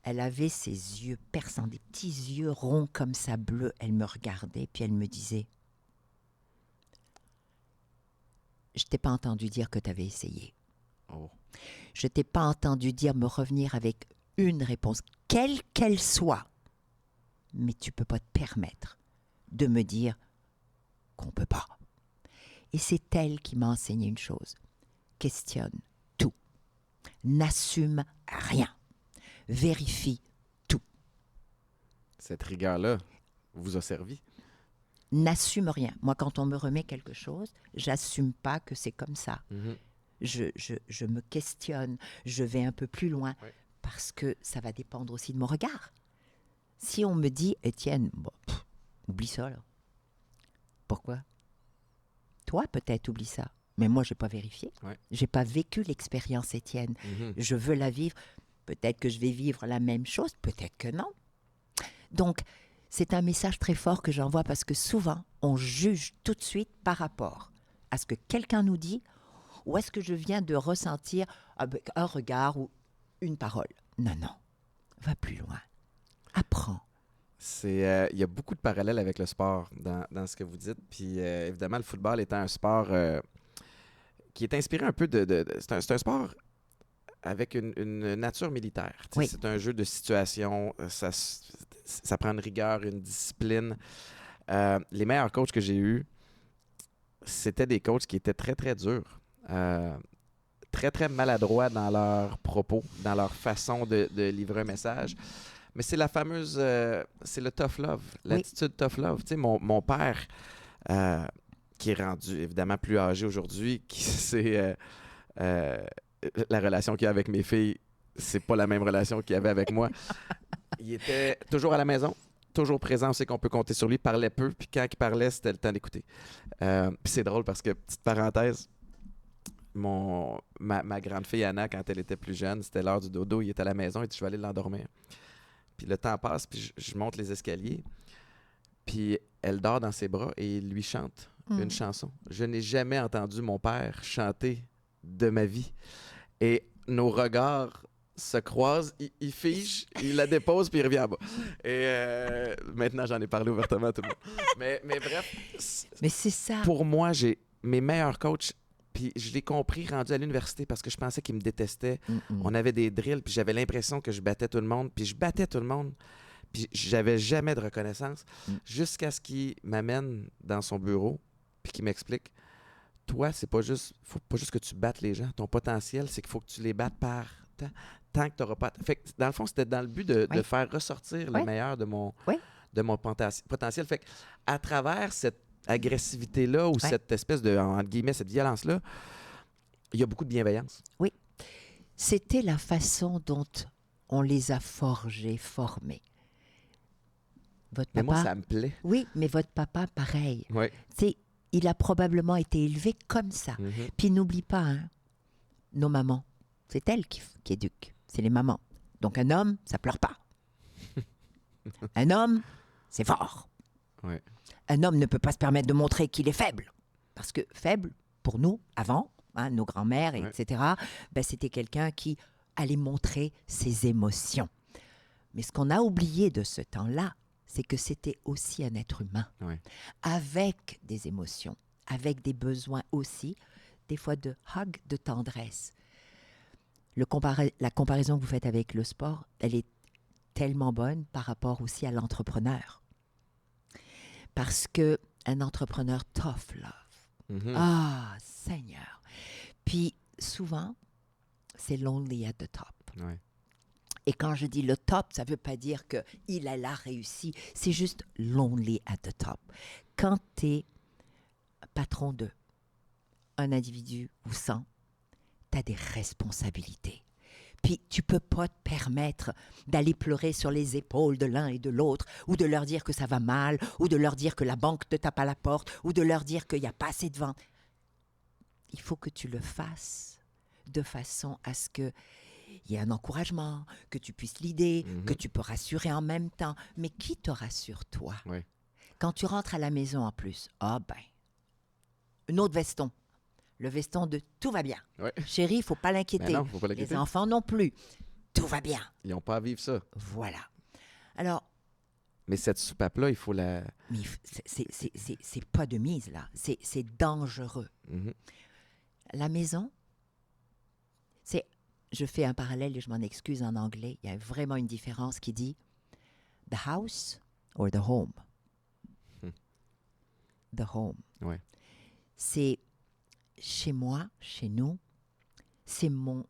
Elle avait ses yeux perçants, des petits yeux ronds comme ça, bleus. Elle me regardait, puis elle me disait, je t'ai pas entendu dire que tu avais essayé. Oh. Je t'ai pas entendu dire me revenir avec une réponse, quelle qu'elle soit. Mais tu peux pas te permettre de me dire qu'on peut pas. Et c'est elle qui m'a enseigné une chose. Questionne tout. N'assume rien. Vérifie tout. Cette rigueur-là vous a servi. N'assume rien. Moi, quand on me remet quelque chose, j'assume pas que c'est comme ça. Mhm. Je me questionne, je vais un peu plus loin, Ouais. parce que ça va dépendre aussi de mon regard. Si on me dit, Étienne, bon, oublie ça, là. Pourquoi? Toi, peut-être, oublie ça. Mais moi, je n'ai pas vérifié. Ouais. Je n'ai pas vécu l'expérience, Étienne. Mhm. Je veux la vivre. Peut-être que je vais vivre la même chose, peut-être que non. Donc, c'est un message très fort que j'envoie parce que souvent, on juge tout de suite par rapport à ce que quelqu'un nous dit ou est-ce que je viens de ressentir avec un regard ou une parole. Non, non. Va plus loin. Apprends. Il y a beaucoup de parallèles avec le sport dans ce que vous dites. Puis évidemment, le football étant un sport qui est inspiré un peu c'est un sport avec une nature militaire. Tu sais, Oui. c'est un jeu de situation. Ça prend une rigueur, une discipline. Les meilleurs coachs que j'ai eus, c'était des coachs qui étaient très, très durs. Très, très maladroits dans leurs propos, dans leur façon de livrer un message. Mais c'est la fameuse... c'est le tough love, l'attitude tough love. Tu sais, mon père, qui est rendu évidemment plus âgé aujourd'hui, qui c'est la relation qu'il a avec mes filles, c'est pas la même relation qu'il avait avec moi. Il était toujours à la maison, toujours présent, on sait qu'on peut compter sur lui, il parlait peu, puis quand il parlait, c'était le temps d'écouter. Puis c'est drôle parce que, petite parenthèse, ma grande fille Anna, quand elle était plus jeune, c'était l'heure du dodo, il était à la maison, il dit « Je vais aller l'endormir ». Puis le temps passe, puis je monte les escaliers, puis elle dort dans ses bras et il lui chante une chanson. Je n'ai jamais entendu mon père chanter de ma vie. Et nos regards se croisent, il fige, il la dépose, puis il revient en bas. Et maintenant, j'en ai parlé ouvertement à tout le monde. Mais bref, Mais c'est ça. pour moi, j'ai mes meilleurs coachs, puis je l'ai compris rendu à l'université parce que je pensais qu'ils me détestaient. On avait des drills, puis j'avais l'impression que je battais tout le monde, puis je battais tout le monde, puis j'avais jamais de reconnaissance, jusqu'à ce qu'il m'amène dans son bureau, puis qu'il m'explique, toi, c'est pas juste, faut pas juste que tu battes les gens. Ton potentiel, c'est qu'il faut que tu les battes par tant que tu n'auras pas... Fait que, dans le fond, c'était dans le but de faire ressortir le meilleur de mon potentiel. Fait que, à travers cette agressivité-là ou cette espèce de, entre guillemets, cette violence-là, il y a beaucoup de bienveillance. Oui. C'était la façon dont on les a forgés, formés. Votre Mais papa, moi, ça me plaît. oui, mais votre papa, pareil. Oui. Tu sais, il a probablement été élevé comme ça. Mm-hmm. Puis n'oublie pas, hein, nos mamans, c'est elles qui éduquent. C'est les mamans. Donc un homme, ça pleure pas. Un homme, c'est fort. Ouais. Un homme ne peut pas se permettre de montrer qu'il est faible. Parce que faible, pour nous, avant, nos grands-mères, Ouais. etc., ben, c'était quelqu'un qui allait montrer ses émotions. Mais ce qu'on a oublié de ce temps-là, c'est que c'était aussi un être humain, Ouais. avec des émotions, avec des besoins aussi, des fois de hug, de tendresse. La comparaison que vous faites avec le sport, elle est tellement bonne par rapport aussi à l'entrepreneur. Parce que un entrepreneur tough love. Mhm. Ah, Seigneur. Puis souvent, c'est lonely at the top. Ouais. Et quand je dis le top, ça ne veut pas dire qu'il a réussi. C'est juste lonely at the top. Quand tu es patron de un individu ou 100, tu as des responsabilités. Puis tu peux pas te permettre d'aller pleurer sur les épaules de l'un et de l'autre, ou de leur dire que ça va mal, ou de leur dire que la banque te tape à la porte, ou de leur dire qu'il n'y a pas assez de ventes. Il faut que tu le fasses de façon à ce qu'il y ait un encouragement, que tu puisses l'aider, que tu peux rassurer en même temps. Mais qui te rassure, toi? Ouais. Quand tu rentres à la maison en plus, un autre veston. Le veston de « tout va bien Ouais. ». Chérie, il ne faut pas l'inquiéter. Ben non, faut pas l'inquiéter. Les enfants non plus. Tout va bien. Ils n'ont pas à vivre ça. Voilà. Alors, Mais cette soupape-là, il faut la... mais c'est pas de mise, là. C'est dangereux. Mhm. La maison, c'est... Je fais un parallèle et je m'en excuse en anglais. Il y a vraiment une différence qui dit « the house or the home The home. Ouais. C'est chez moi, chez nous, c'est mon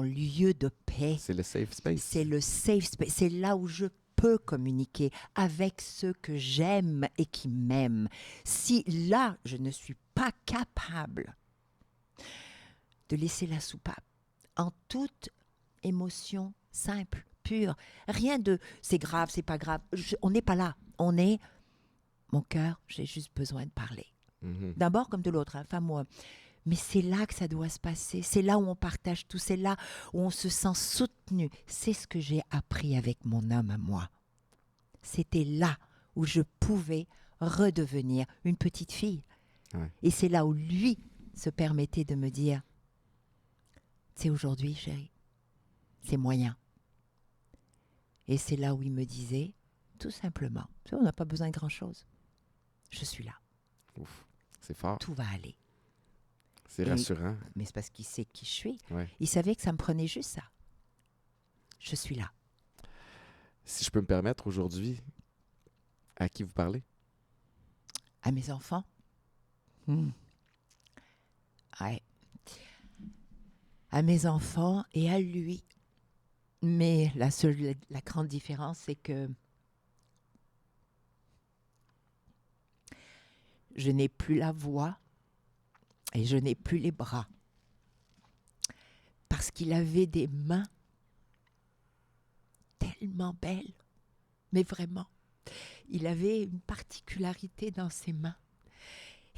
lieu de paix. C'est le safe space. C'est le safe space. C'est là où je peux communiquer avec ceux que j'aime et qui m'aiment. Si là, je ne suis pas capable de laisser la soupape en toute émotion simple, pure, rien de c'est grave, c'est pas grave. On n'est pas là. On est mon cœur, j'ai juste besoin de parler. Mhm. D'abord comme de l'autre, femme ou homme. Mais c'est là que ça doit se passer. C'est là où on partage tout. C'est là où on se sent soutenu. C'est ce que j'ai appris avec mon homme à moi. C'était là où je pouvais redevenir une petite fille. Ouais. Et c'est là où lui se permettait de me dire, c'est aujourd'hui, chérie, c'est moyen. Et c'est là où il me disait, tout simplement, on n'a pas besoin de grand-chose. Je suis là. Ouf. C'est fort. Tout va aller. C'est rassurant. Mais c'est parce qu'il sait qui je suis. Ouais. Il savait que ça me prenait juste ça. Je suis là. Si je peux me permettre, aujourd'hui, à qui vous parlez? À mes enfants. Ouais. À mes enfants et à lui. Mais la grande différence, c'est que je n'ai plus la voix et je n'ai plus les bras. Parce qu'il avait des mains tellement belles. Mais vraiment, il avait une particularité dans ses mains.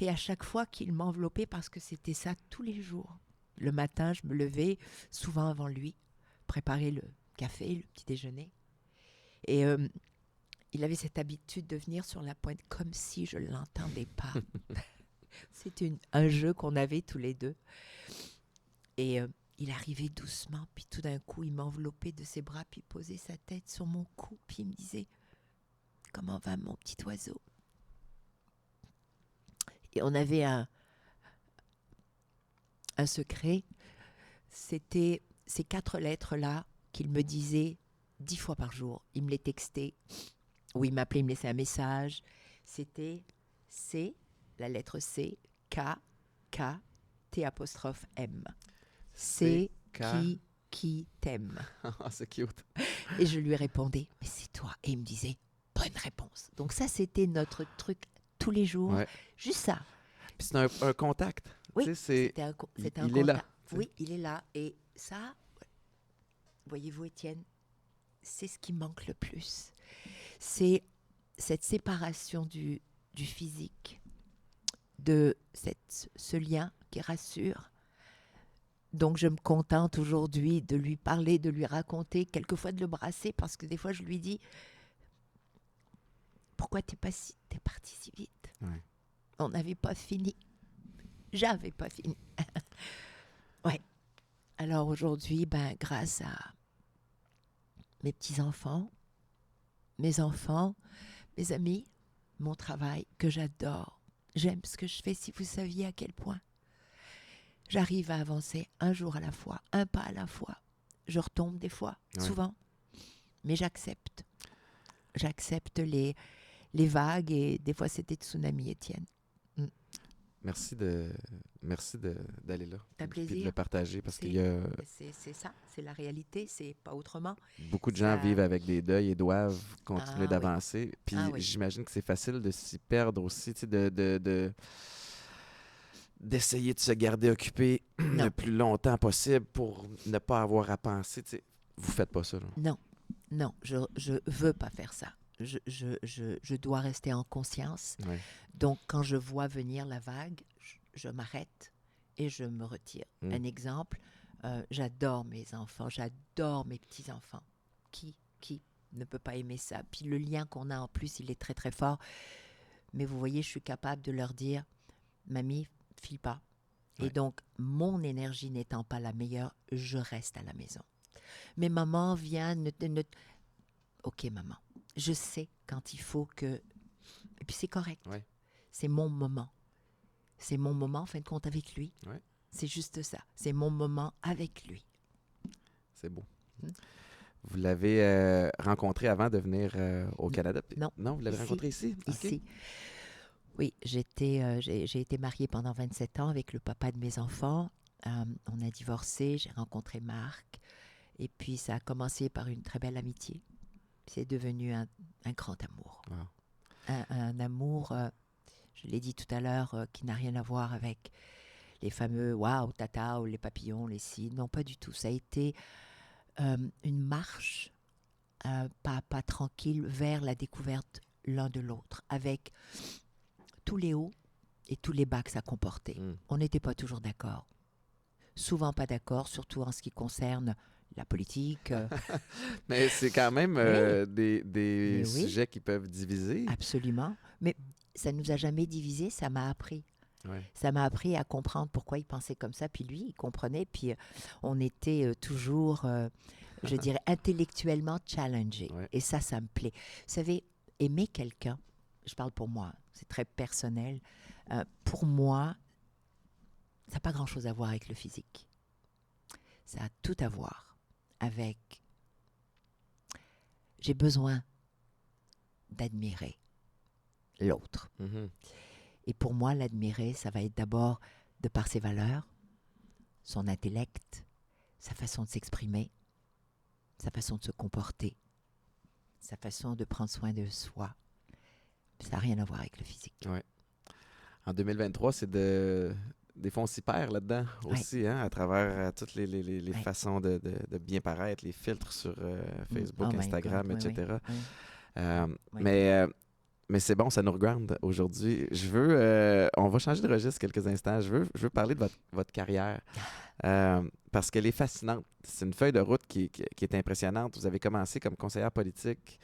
Et à chaque fois qu'il m'enveloppait, parce que c'était ça tous les jours. Le matin, je me levais souvent avant lui, préparer le café, le petit déjeuner. Et il avait cette habitude de venir sur la pointe comme si je ne l'entendais pas. C'était un jeu qu'on avait tous les deux. Et il arrivait doucement, puis tout d'un coup, il m'enveloppait de ses bras, puis il posait sa tête sur mon cou, puis il me disait « Comment va mon petit oiseau ?» Et on avait un secret, c'était ces 4 lettres-là qu'il me disait 10 fois par jour. Il me les textait, ou il m'appelait, il me laissait un message. C'était C, la lettre C, K, K, T apostrophe M. C'est qui t'aime. Ah, c'est cute. Et je lui répondais, mais c'est toi. Et il me disait, bonne réponse. Donc ça, c'était notre truc tous les jours. Ouais. Juste ça. Puis c'est un contact. Oui, Tu sais, c'était un il contact. est là. tu sais. Oui, il est là. Et ça, voyez-vous, Étienne, c'est ce qui manque le plus. C'est cette séparation du physique, de ce lien qui rassure. Donc, je me contente aujourd'hui de lui parler, de lui raconter, quelquefois de le brasser, parce que des fois, je lui dis, pourquoi t'es parti si vite? Ouais. On n'avait pas fini. J'avais pas fini. Ouais. Alors aujourd'hui, grâce à mes petits-enfants, mes enfants, mes amis, mon travail que j'adore. J'aime ce que je fais, si vous saviez à quel point. J'arrive à avancer un jour à la fois, un pas à la fois. Je retombe des fois, souvent, mais j'accepte. J'accepte les vagues et des fois c'est des tsunamis, Étienne. Merci d'aller là. T'as Puis de plaisir. le partager parce qu'il y a C'est ça, c'est la réalité, c'est pas autrement. beaucoup de gens vivent avec des deuils et doivent continuer d'avancer. Puis j'imagine que c'est facile de s'y perdre aussi, tu sais, d'essayer de se garder occupé le plus longtemps possible pour ne pas avoir à penser. Tu sais, vous faites pas ça, là. Non, je veux pas faire ça. Je dois rester en conscience. Ouais. Donc, quand je vois venir la vague, je m'arrête et je me retire. Un exemple, j'adore mes enfants, j'adore mes petits-enfants. Qui ne peut pas aimer ça? Puis le lien qu'on a en plus, il est très, très fort. Mais vous voyez, je suis capable de leur dire, mamie, file pas. Ouais. Et donc, mon énergie n'étant pas la meilleure, je reste à la maison. Mais maman vient... OK, maman. Je sais quand il faut que... Et puis c'est correct. Ouais. C'est mon moment. C'est mon moment, en fin de compte, avec lui. Ouais. C'est juste ça. C'est mon moment avec lui. C'est beau. Vous l'avez rencontré avant de venir au Canada? Non. Non, vous l'avez rencontré ici? Ici. Okay. Oui, j'ai été mariée pendant 27 ans avec le papa de mes enfants. On a divorcé, j'ai rencontré Marc. Et puis, ça a commencé par une très belle amitié. C'est devenu un grand amour. Wow. Un amour, je l'ai dit tout à l'heure, qui n'a rien à voir avec les fameux « waouh, tata » ou les papillons, les cils. Non, pas du tout. Ça a été une marche, pas tranquille, vers la découverte l'un de l'autre, avec tous les hauts et tous les bas que ça comportait. On n'était pas toujours d'accord. Souvent pas d'accord, surtout en ce qui concerne la politique. Mais c'est quand même des sujets qui peuvent diviser. Absolument. Mais ça ne nous a jamais divisés, ça m'a appris. Ouais. Ça m'a appris à comprendre pourquoi il pensait comme ça, puis lui, il comprenait, puis on était toujours, je dirais, intellectuellement challengés. Ouais. Et ça me plaît. Vous savez, aimer quelqu'un, je parle pour moi, c'est très personnel, pour moi, ça n'a pas grand-chose à voir avec le physique. Ça a tout à voir avec... J'ai besoin d'admirer l'autre. Mm-hmm. Et pour moi, l'admirer, ça va être d'abord de par ses valeurs, son intellect, sa façon de s'exprimer, sa façon de se comporter, sa façon de prendre soin de soi. Ça n'a rien à voir avec le physique. Ouais. En 2023, c'est des fois, on s'y perd là-dedans aussi, à travers toutes les façons de bien paraître, les filtres sur Facebook, Instagram, etc. Mais c'est bon, ça nous regarde aujourd'hui. On va changer de registre quelques instants. Je veux parler de votre carrière parce qu'elle est fascinante. C'est une feuille de route qui est impressionnante. Vous avez commencé comme conseillère politique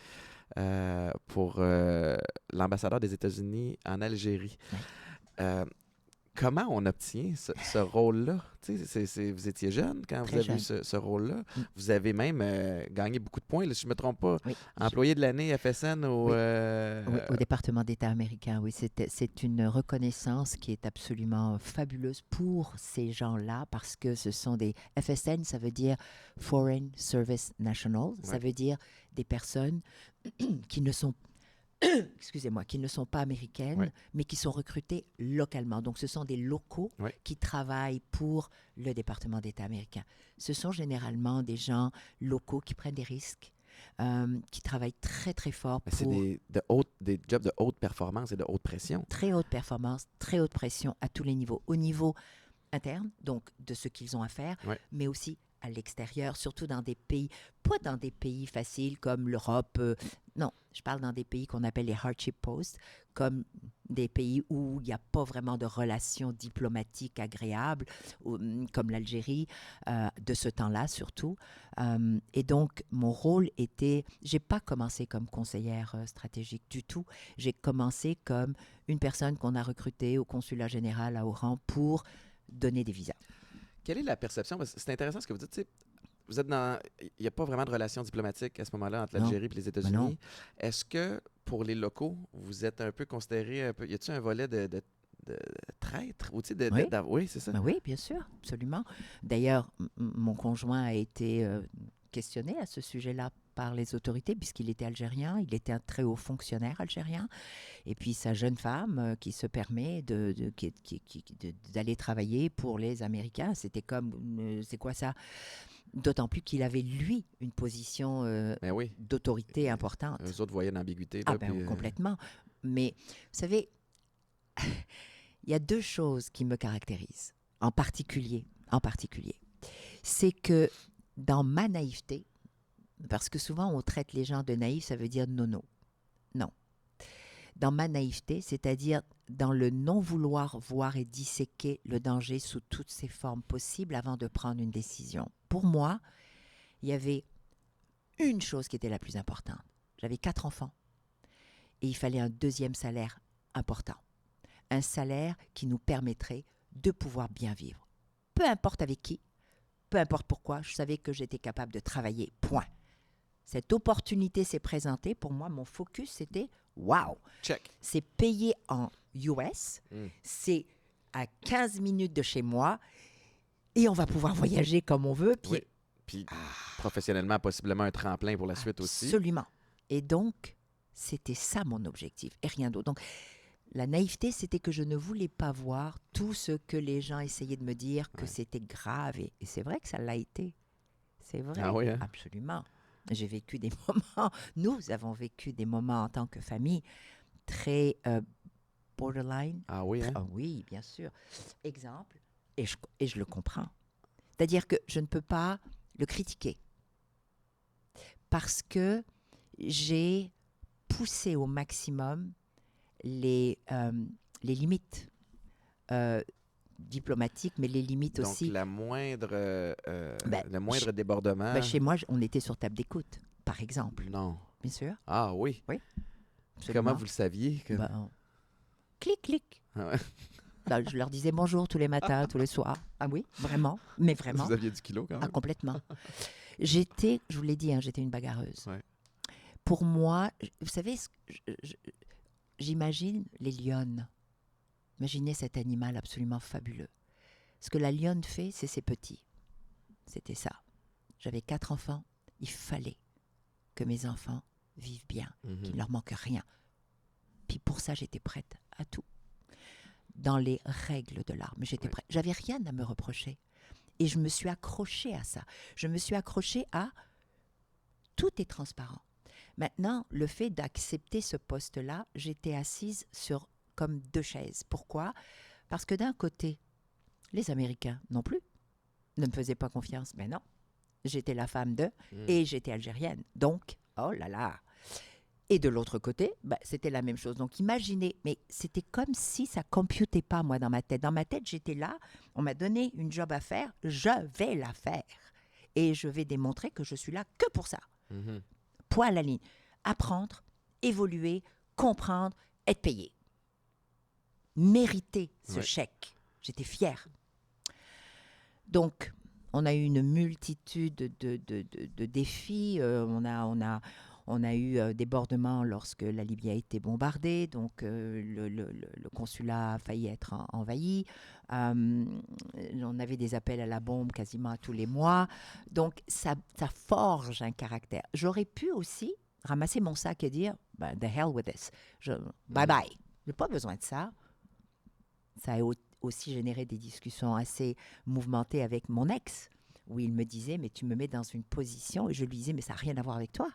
pour l'ambassadeur des États-Unis en Algérie. Comment on obtient ce rôle-là? Vous étiez jeune quand vous avez eu ce rôle-là. Vous avez même gagné beaucoup de points, là, si je ne me trompe pas. Oui. Employé de l'année FSN au département d'État américain. Oui, c'est une reconnaissance qui est absolument fabuleuse pour ces gens-là parce que ce sont des... FSN, ça veut dire Foreign Service National. Ça veut dire des personnes qui ne sont excusez-moi, qui ne sont pas américaines, mais qui sont recrutées localement. Donc, ce sont des locaux qui travaillent pour le département d'État américain. Ce sont généralement des gens locaux qui prennent des risques, qui travaillent très, très fort pour... C'est des jobs de haute performance et de haute pression. Très haute performance, très haute pression à tous les niveaux. Au niveau interne, donc de ce qu'ils ont à faire, mais aussi à l'extérieur, surtout dans des pays, pas dans des pays faciles comme l'Europe, non, je parle dans des pays qu'on appelle les hardship posts, comme des pays où il n'y a pas vraiment de relations diplomatiques agréables, comme l'Algérie, de ce temps-là surtout. Et donc, mon rôle était, j'ai pas commencé comme conseillère stratégique du tout. J'ai commencé comme une personne qu'on a recrutée au consulat général à Oran pour donner des visas. Quelle est la perception? Parce que c'est intéressant ce que vous dites. Tu sais, vous êtes dans. Il n'y a pas vraiment de relation diplomatique à ce moment-là entre Non. l'Algérie et les Ben non. États-Unis. Est-ce que pour les locaux, vous êtes un peu considéré un peu. Y a-t-il un volet de traître? Ou tu sais, Oui. oui, c'est ça. Ben oui, bien sûr, absolument. D'ailleurs, mon conjoint a été questionné à ce sujet-là par les autorités, puisqu'il était algérien, il était un très haut fonctionnaire algérien, et puis sa jeune femme qui se permet d'aller travailler pour les Américains, c'était comme, c'est quoi ça? D'autant plus qu'il avait, lui, une position Ben oui. d'autorité importante. Eux autres voyaient l'ambiguïté. Ah Là, ben puis, complètement. Mais, vous savez, il y a deux choses qui me caractérisent, en particulier. C'est que dans ma naïveté, parce que souvent on traite les gens de naïfs, ça veut dire nono. Non. Dans ma naïveté, c'est-à-dire dans le non-vouloir voir et disséquer le danger sous toutes ses formes possibles avant de prendre une décision. Pour moi, il y avait une chose qui était la plus importante. J'avais 4 enfants et il fallait un deuxième salaire important. Un salaire qui nous permettrait de pouvoir bien vivre. Peu importe avec qui, peu importe pourquoi, je savais que j'étais capable de travailler, point. Cette opportunité s'est présentée. Pour moi, mon focus, c'était « wow ». check. C'est payé en US, c'est à 15 minutes de chez moi et on va pouvoir voyager comme on veut. Puis, Oui. Puis professionnellement, possiblement un tremplin pour la suite aussi. Absolument. Et donc, c'était ça mon objectif et rien d'autre. Donc, la naïveté, c'était que je ne voulais pas voir tout ce que les gens essayaient de me dire, que c'était grave. Et c'est vrai que ça l'a été. C'est vrai. Ah oui, hein? Absolument. J'ai vécu des moments, nous avons vécu des moments en tant que famille très borderline. Ah oui, hein? Ah oui, bien sûr. Exemple, et je le comprends. C'est-à-dire que je ne peux pas le critiquer parce que j'ai poussé au maximum les limites diplomatiques, mais les limites Donc, aussi. le moindre débordement. Ben, chez moi, on était sur table d'écoute, par exemple. Non. Bien sûr. Ah oui. Oui. Comment vous le saviez? Que... Ben, clic, clic. Ah ouais. Ben, je leur disais bonjour tous les matins, tous les soirs. Ah oui, vraiment. Mais vraiment. Vous aviez du kilo quand Ah, même. complètement. Je vous l'ai dit, hein, j'étais une bagarreuse. Ouais. Pour moi, vous savez, j'imagine les lionnes. Imaginez cet animal absolument fabuleux. Ce que la lionne fait, c'est ses petits. C'était ça. J'avais 4 enfants. Il fallait que mes enfants vivent bien, qu'il ne leur manque rien. Puis pour ça, j'étais prête à tout. Dans les règles de l'art. Mais j'étais prête. J'avais rien à me reprocher. Et je me suis accrochée à ça. Je me suis accrochée à tout est transparent. Maintenant, le fait d'accepter ce poste-là, j'étais assise sur comme 2 chaises. Pourquoi? Parce que d'un côté, les Américains non plus ne me faisaient pas confiance. Mais non, j'étais la femme d'eux et j'étais algérienne. Donc, oh là là. Et de l'autre côté, c'était la même chose. Donc, imaginez, mais c'était comme si ça ne computait pas, moi, dans ma tête. Dans ma tête, j'étais là, on m'a donné une job à faire, je vais la faire. Et je vais démontrer que je suis là que pour ça. Point à la ligne. Apprendre, évoluer, comprendre, être payé. Mériter ce chèque. J'étais fière. Donc, on a eu une multitude de défis. On a eu débordement lorsque la Libye a été bombardée, donc le consulat a failli être envahi. On avait des appels à la bombe quasiment tous les mois. Donc, ça forge un caractère. J'aurais pu aussi ramasser mon sac et dire the hell with this. Bye bye. Je n'ai pas besoin de ça. Ça a aussi généré des discussions assez mouvementées avec mon ex, où il me disait, mais tu me mets dans une position, et je lui disais, mais ça n'a rien à voir avec toi.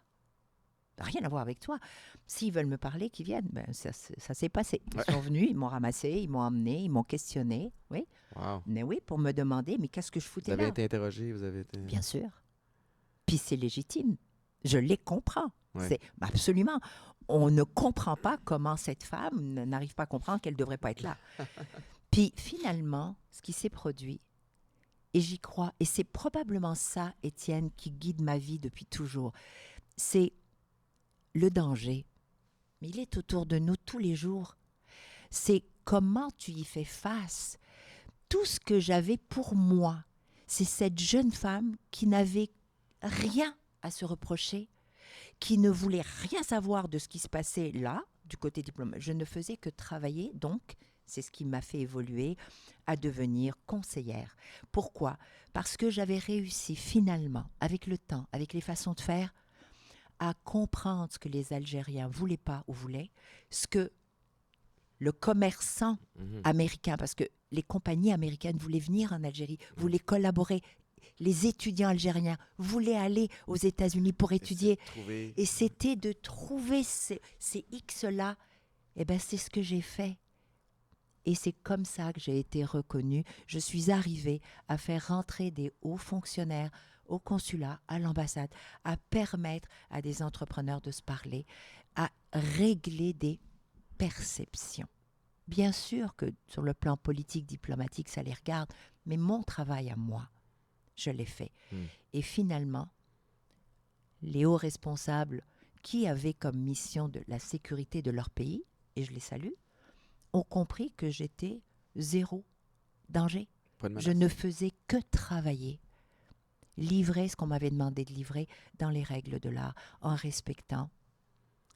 Ça n'a rien à voir avec toi. S'ils veulent me parler, qu'ils viennent. Ça s'est passé. Ils sont venus, ils m'ont ramassé, ils m'ont emmené, ils m'ont questionné. Oui. Wow. Mais oui, pour me demander, mais qu'est-ce que je foutais là? Vous avez été interrogé, vous avez été... Bien sûr. Puis c'est légitime. Je les comprends. Ouais. Absolument. On ne comprend pas comment cette femme n'arrive pas à comprendre qu'elle ne devrait pas être là. Puis finalement, ce qui s'est produit, et j'y crois, et c'est probablement ça, Étienne, qui guide ma vie depuis toujours, c'est le danger. Mais il est autour de nous tous les jours. C'est comment tu y fais face. Tout ce que j'avais pour moi, c'est cette jeune femme qui n'avait rien à se reprocher, qui ne voulait rien savoir de ce qui se passait là, du côté diplomatique. Je ne faisais que travailler, donc c'est ce qui m'a fait évoluer à devenir conseillère. Pourquoi? Parce que j'avais réussi finalement, avec le temps, avec les façons de faire, à comprendre ce que les Algériens ne voulaient pas ou voulaient, ce que le commerçant américain, parce que les compagnies américaines voulaient venir en Algérie, voulaient collaborer. Les étudiants algériens voulaient aller aux États-Unis pour étudier. Et c'était de trouver ces X-là. Eh bien, c'est ce que j'ai fait. Et c'est comme ça que j'ai été reconnue. Je suis arrivée à faire rentrer des hauts fonctionnaires au consulat, à l'ambassade, à permettre à des entrepreneurs de se parler, à régler des perceptions. Bien sûr que sur le plan politique, diplomatique, ça les regarde, mais mon travail à moi, je l'ai fait. Et finalement, les hauts responsables qui avaient comme mission de la sécurité de leur pays, et je les salue, ont compris que j'étais zéro danger. Je ne faisais que travailler, livrer ce qu'on m'avait demandé de livrer dans les règles de l'art, en respectant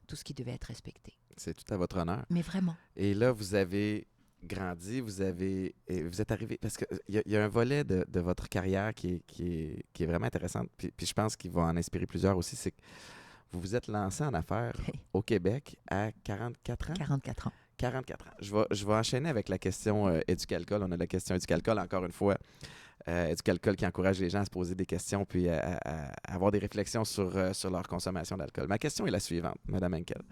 tout ce qui devait être respecté. C'est tout à votre honneur. Mais vraiment. Et là, vous avez grandi, vous êtes arrivé, parce qu'il y a un volet de votre carrière qui est vraiment intéressant, puis je pense qu'il va en inspirer plusieurs aussi, c'est que vous vous êtes lancé en affaires au Québec à 44 ans? 44 ans. 44 ans. Je vais enchaîner avec la question Éducalcool. On a la question Éducalcool, encore une fois. Éducalcool qui encourage les gens à se poser des questions puis à avoir des réflexions sur leur consommation d'alcool. Ma question est la suivante, Mme Henkel.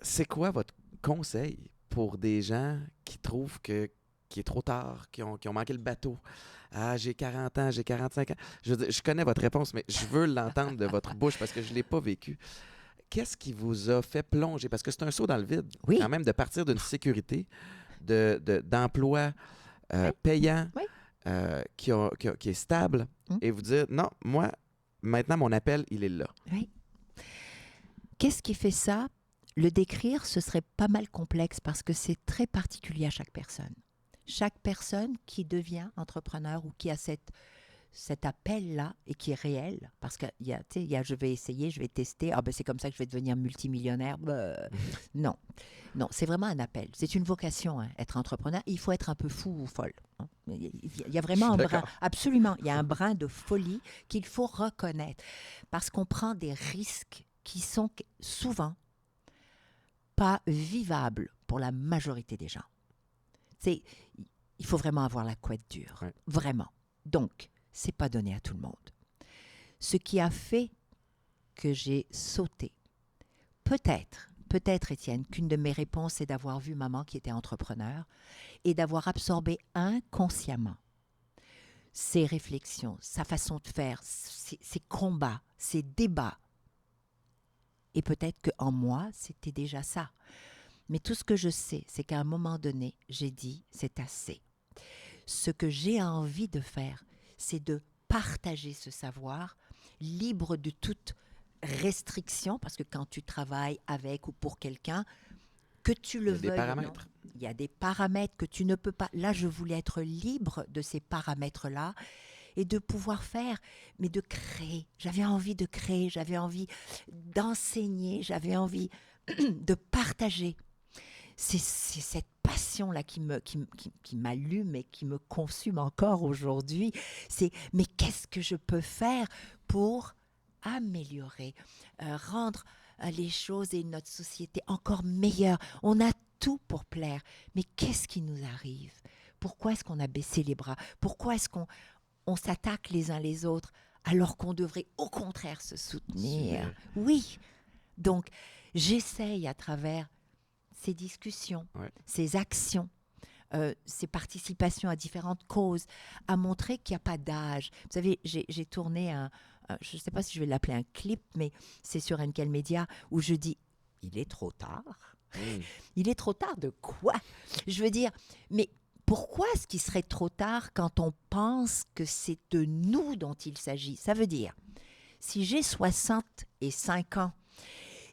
C'est quoi votre conseil pour des gens qui trouvent qu'il est trop tard, qui ont manqué le bateau? Ah, j'ai 40 ans, j'ai 45 ans. Je connais votre réponse, mais je veux l'entendre de votre bouche parce que je ne l'ai pas vécu. Qu'est-ce qui vous a fait plonger? Parce que c'est un saut dans le vide, oui. quand même, de partir d'une sécurité, d'emploi payant, qui est stable, et vous dire, non, moi, maintenant, mon appel, il est là. Oui. Qu'est-ce qui fait ça? Le décrire, ce serait pas mal complexe parce que c'est très particulier à chaque personne. Chaque personne qui devient entrepreneur ou qui a cet appel-là et qui est réel, parce que je vais essayer, je vais tester, c'est comme ça que je vais devenir multimillionnaire. Non, c'est vraiment un appel. C'est une vocation, être entrepreneur. Il faut être un peu fou ou folle. Il y a vraiment un brin, absolument, il y a un brin de folie qu'il faut reconnaître, parce qu'on prend des risques qui sont souvent pas vivables pour la majorité des gens. Il faut vraiment avoir la couette dure, vraiment. Donc, c'est pas donné à tout le monde. Ce qui a fait que j'ai sauté, peut-être, Étienne, qu'une de mes réponses est d'avoir vu maman qui était entrepreneur et d'avoir absorbé inconsciemment ses réflexions, sa façon de faire, ses combats, ses débats. Et peut-être qu'en moi, c'était déjà ça. Mais tout ce que je sais, c'est qu'à un moment donné, j'ai dit, c'est assez. Ce que j'ai envie de faire, c'est de partager ce savoir, libre de toute restriction, parce que quand tu travailles avec ou pour quelqu'un, que tu le veuilles, paramètres. Il y a des paramètres que tu ne peux pas. Là, je voulais être libre de ces paramètres-là et de pouvoir faire, mais de créer. J'avais envie de créer, j'avais envie d'enseigner, j'avais envie de partager. C'est cette passion-là qui m'allume et qui me consume encore aujourd'hui. C'est, mais qu'est-ce que je peux faire pour améliorer, rendre les choses et notre société encore meilleures? On a tout pour plaire, mais qu'est-ce qui nous arrive? Pourquoi est-ce qu'on a baissé les bras? Pourquoi est-ce qu'on s'attaque les uns les autres alors qu'on devrait au contraire se soutenir? Oui, donc j'essaye à travers ces discussions, ces actions, ces participations à différentes causes, à montrer qu'il n'y a pas d'âge. Vous savez, j'ai tourné je ne sais pas si je vais l'appeler un clip, mais c'est sur Enkel Média, où je dis, il est trop tard. Il est trop tard de quoi? Je veux dire, mais pourquoi est-ce qu'il serait trop tard quand on pense que c'est de nous dont il s'agit? Ça veut dire, si j'ai 65 ans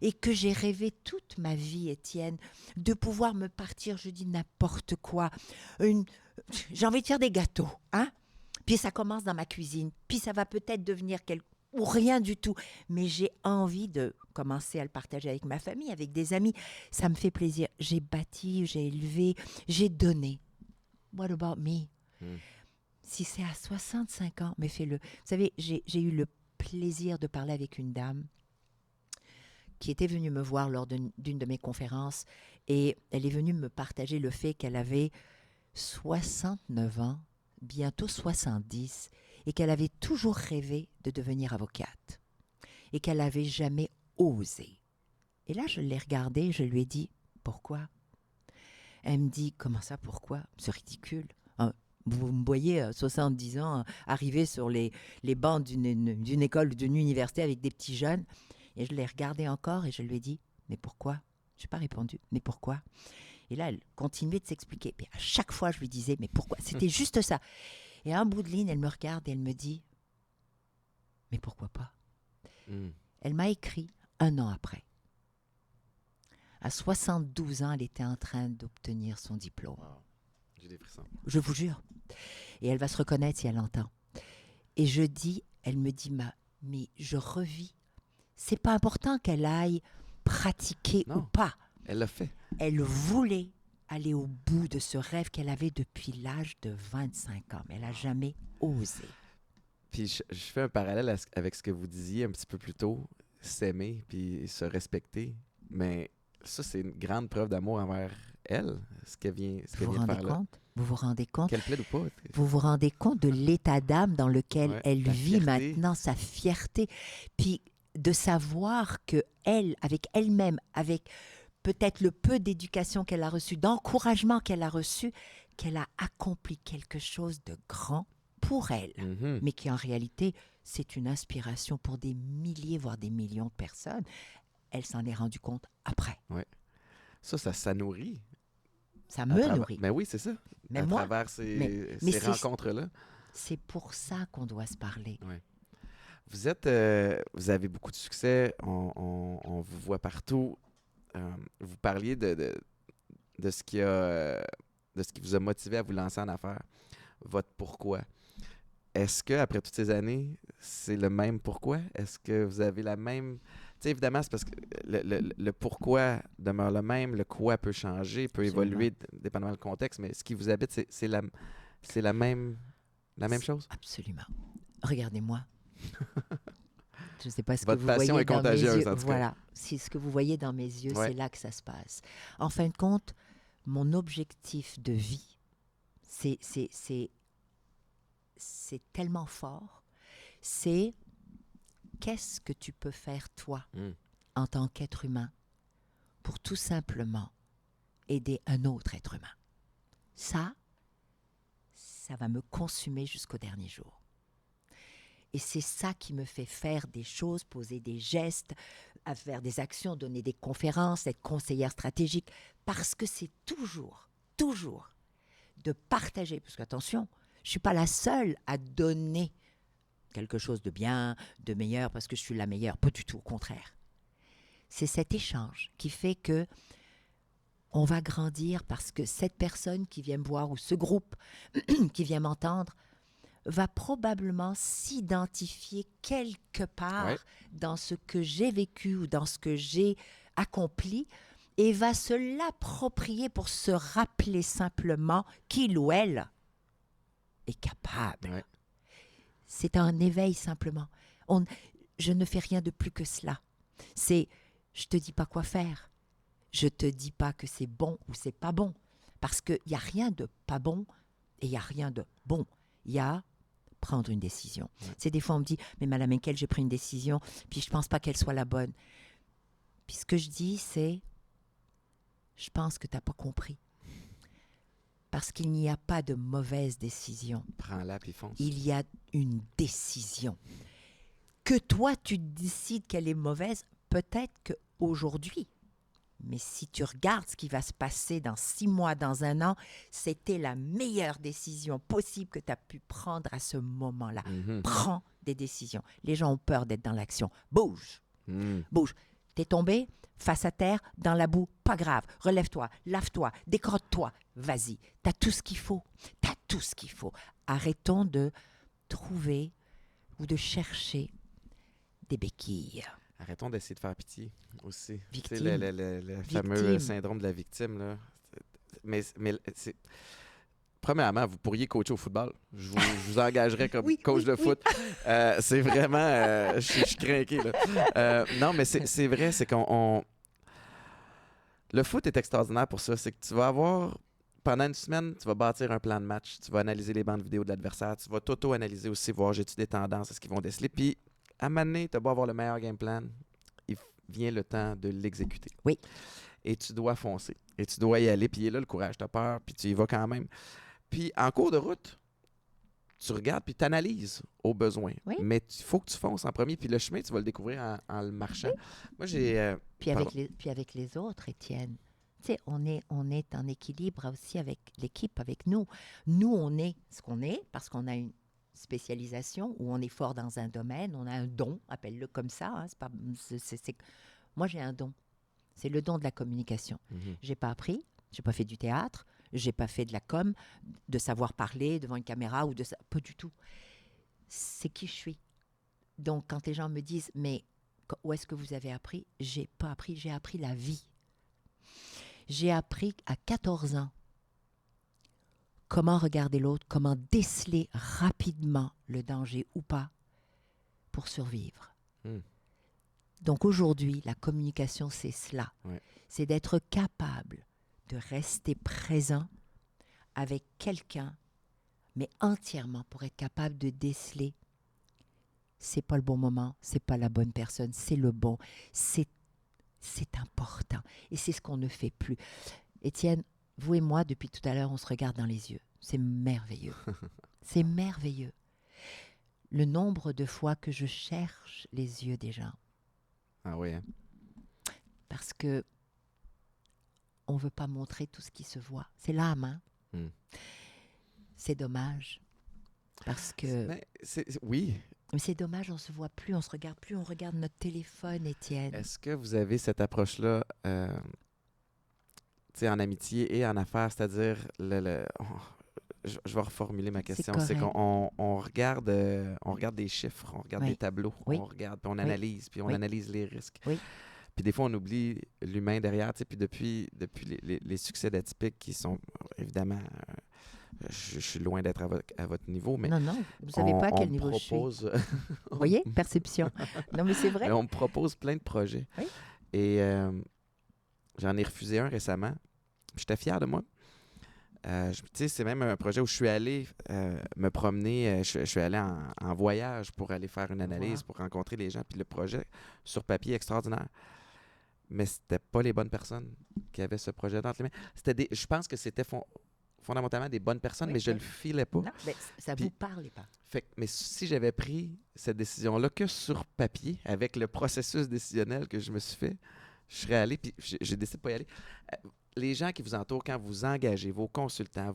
et que j'ai rêvé toute ma vie, Étienne, de pouvoir me partir, je dis n'importe quoi, j'ai envie de faire des gâteaux, hein? Puis ça commence dans ma cuisine, puis ça va peut-être devenir ou rien du tout. Mais j'ai envie de commencer à le partager avec ma famille, avec des amis. Ça me fait plaisir. J'ai bâti, j'ai élevé, j'ai donné. What about me? Si c'est à 65 ans, mais fais-le. Vous savez, j'ai eu le plaisir de parler avec une dame qui était venue me voir lors d'une de mes conférences et elle est venue me partager le fait qu'elle avait 69 ans, bientôt 70, et qu'elle avait toujours rêvé de devenir avocate et qu'elle n'avait jamais osé. Et là, je l'ai regardée, je lui ai dit « Pourquoi ?» Elle me dit « Comment ça, pourquoi? C'est ridicule. Vous me voyez à 70 ans arriver sur les bancs d'une école ou d'une université avec des petits jeunes. » Et je l'ai regardée encore et je lui ai dit « Mais pourquoi ?» Je n'ai pas répondu « Mais pourquoi ?» Et là, elle continuait de s'expliquer. Et à chaque fois, je lui disais « Mais pourquoi ?» C'était juste ça. Et à un bout de ligne, elle me regarde et elle me dit « Mais pourquoi pas ?» Elle m'a écrit 1 an après. À 72 ans, elle était en train d'obtenir son diplôme. Wow. J'ai des frissons. Je vous jure. Et elle va se reconnaître si elle entend. Et elle me dit mais je revis. C'est pas important qu'elle aille pratiquer Non, ou pas. Elle l'a fait. Elle voulait aller au bout de ce rêve qu'elle avait depuis l'âge de 25 ans, mais elle n'a jamais osé. Puis je fais un parallèle avec ce que vous disiez un petit peu plus tôt, s'aimer puis se respecter. Mais ça, c'est une grande preuve d'amour envers elle, ce qu'elle vient de faire là. Vous vous rendez compte? Qu'elle plaide ou pas. Vous vous rendez compte de l'état d'âme dans lequel elle vit fierté. maintenant, sa fierté, puis de savoir que elle, avec elle-même, avec peut-être le peu d'éducation qu'elle a reçu, d'encouragement qu'elle a reçu, qu'elle a accompli quelque chose de grand pour elle, mais qui en réalité, c'est une inspiration pour des milliers, voire des millions de personnes. Elle s'en est rendue compte après. Oui. Ça nourrit. Ça me nourrit. Mais oui, c'est ça. Mais à moi, travers ces mais rencontres-là. C'est pour ça qu'on doit se parler. Oui. Vous avez beaucoup de succès. On vous voit partout. Vous parliez de ce qui vous a motivé à vous lancer en affaires. Votre pourquoi. Est-ce qu'après toutes ces années, c'est le même pourquoi? Est-ce que vous avez la même... Tu sais, évidemment, c'est parce que le pourquoi demeure le même, le quoi peut changer, peut évoluer dépendamment du contexte, mais ce qui vous habite, c'est la même chose? Absolument. Regardez-moi. Je ne sais pas ce Votre que vous passion voyez est dans mes contagieuse, yeux. en tout cas. Voilà. Si ce que vous voyez dans mes yeux, Ouais. c'est là que ça se passe. En fin de compte, mon objectif de vie, c'est tellement fort. C'est qu'est-ce que tu peux faire, toi, en tant qu'être humain, pour tout simplement aider un autre être humain. Ça va me consumer jusqu'au dernier jour. Et c'est ça qui me fait faire des choses, poser des gestes, à faire des actions, donner des conférences, être conseillère stratégique, parce que c'est toujours de partager. Parce qu'attention, je ne suis pas la seule à donner quelque chose de bien, de meilleur, parce que je suis la meilleure. Pas du tout, au contraire. C'est cet échange qui fait que on va grandir parce que cette personne qui vient me voir ou ce groupe qui vient m'entendre va probablement s'identifier quelque part dans ce que j'ai vécu ou dans ce que j'ai accompli et va se l'approprier pour se rappeler simplement qu'il ou elle est capable. Ouais. C'est un éveil simplement. Je ne fais rien de plus que cela. Je te dis pas quoi faire. Je te dis pas que c'est bon ou c'est pas bon. Parce qu'il n'y a rien de pas bon et il n'y a rien de bon. Il y a prendre une décision. C'est des fois on me dit, mais Madame Henkel, j'ai pris une décision, puis je pense pas qu'elle soit la bonne. Puis ce que je dis, c'est, je pense que tu n'as pas compris. Parce qu'il n'y a pas de mauvaise décision. Prends-la puis fonce. Il y a une décision. Que toi, tu décides qu'elle est mauvaise, peut-être qu'aujourd'hui. Mais si tu regardes ce qui va se passer dans 6 mois, dans un an, c'était la meilleure décision possible que tu as pu prendre à ce moment-là. Prends des décisions. Les gens ont peur d'être dans l'action. Bouge, bouge. T'es tombé face à terre, dans la boue, pas grave. Relève-toi, lave-toi, décrotte-toi. Vas-y, t'as tout ce qu'il faut. T'as tout ce qu'il faut. Arrêtons de trouver ou de chercher des béquilles. Arrêtons d'essayer de faire pitié aussi. Victime. Tu sais, le fameux syndrome de la victime. Là. Mais c'est... Premièrement, vous pourriez coacher au football. Je vous engagerais comme coach de foot. C'est vraiment... je suis craqué. Là. Non, mais c'est vrai, c'est qu'on... Le foot est extraordinaire pour ça. C'est que tu vas avoir... Pendant une semaine, tu vas bâtir un plan de match. Tu vas analyser les bandes vidéo de l'adversaire. Tu vas t'auto-analyser aussi, voir j'ai-tu des tendances, est-ce qu'ils vont déceler. Puis, à un moment donné, tu as beau avoir le meilleur game plan, il vient le temps de l'exécuter. Oui. Et tu dois foncer. Et tu dois y aller. Puis, il est là le courage. Tu as peur, puis tu y vas quand même. Puis, en cours de route, tu regardes, puis tu analyses au besoin. Oui. Mais il faut que tu fonces en premier. Puis, le chemin, tu vas le découvrir en le marchant. Oui. Moi, j'ai... Puis avec les autres, Étienne. Tu sais, on est en équilibre aussi avec l'équipe, avec nous. Nous, on est ce qu'on est parce qu'on a une spécialisation où on est fort dans un domaine, on a un don, appelle-le comme ça. Hein, Moi, j'ai un don. C'est le don de la communication. J'ai pas appris, j'ai pas fait du théâtre, j'ai pas fait de la com, de savoir parler devant une caméra ou de ça. Pas du tout. C'est qui je suis. Donc, quand les gens me disent, mais où est-ce que vous avez appris? J'ai pas appris, j'ai appris la vie. J'ai appris à 14 ans comment regarder l'autre, comment déceler rapidement le danger ou pas pour survivre. Donc aujourd'hui, la communication, c'est cela. Ouais. C'est d'être capable de rester présent avec quelqu'un, mais entièrement pour être capable de déceler. C'est pas le bon moment, c'est pas la bonne personne, c'est le bon. C'est important. Et c'est ce qu'on ne fait plus. Étienne, vous et moi, depuis tout à l'heure, on se regarde dans les yeux. C'est merveilleux. C'est merveilleux. Le nombre de fois que je cherche les yeux des gens. Ah oui, hein? Parce que on ne veut pas montrer tout ce qui se voit. C'est l'âme, hein? C'est dommage. Parce que... Oui. Mais c'est dommage, on ne se voit plus, on ne se regarde plus, on regarde notre téléphone, Étienne. Est-ce que vous avez cette approche-là en amitié et en affaires? C'est-à-dire, je vais reformuler ma question. C'est qu'on regarde des chiffres, on regarde des tableaux, on regarde, puis on analyse, puis on analyse les risques. Oui. Puis des fois, on oublie l'humain derrière. Puis depuis les succès d'Atypique qui sont évidemment... je suis loin d'être à votre niveau, mais... Non, vous ne savez pas à quel niveau propose... je suis. Vous voyez? Perception. Non, mais c'est vrai. On me propose plein de projets. Oui. Et j'en ai refusé un récemment. J'étais fier de moi. C'est même un projet où je suis allé me promener. Je suis allé en voyage pour aller faire une analyse, pour rencontrer les gens. Puis le projet, sur papier, extraordinaire. Mais c'était pas les bonnes personnes qui avaient ce projet dans les mains. Je pense que c'était fondamentalement des bonnes personnes, mais je le filais pas. Non, mais ça vous parlait pas. Mais si j'avais pris cette décision-là que sur papier, avec le processus décisionnel que je me suis fait, je serais allé, puis j'ai décidé de pas y aller. Les gens qui vous entourent, quand vous engagez, vos consultants,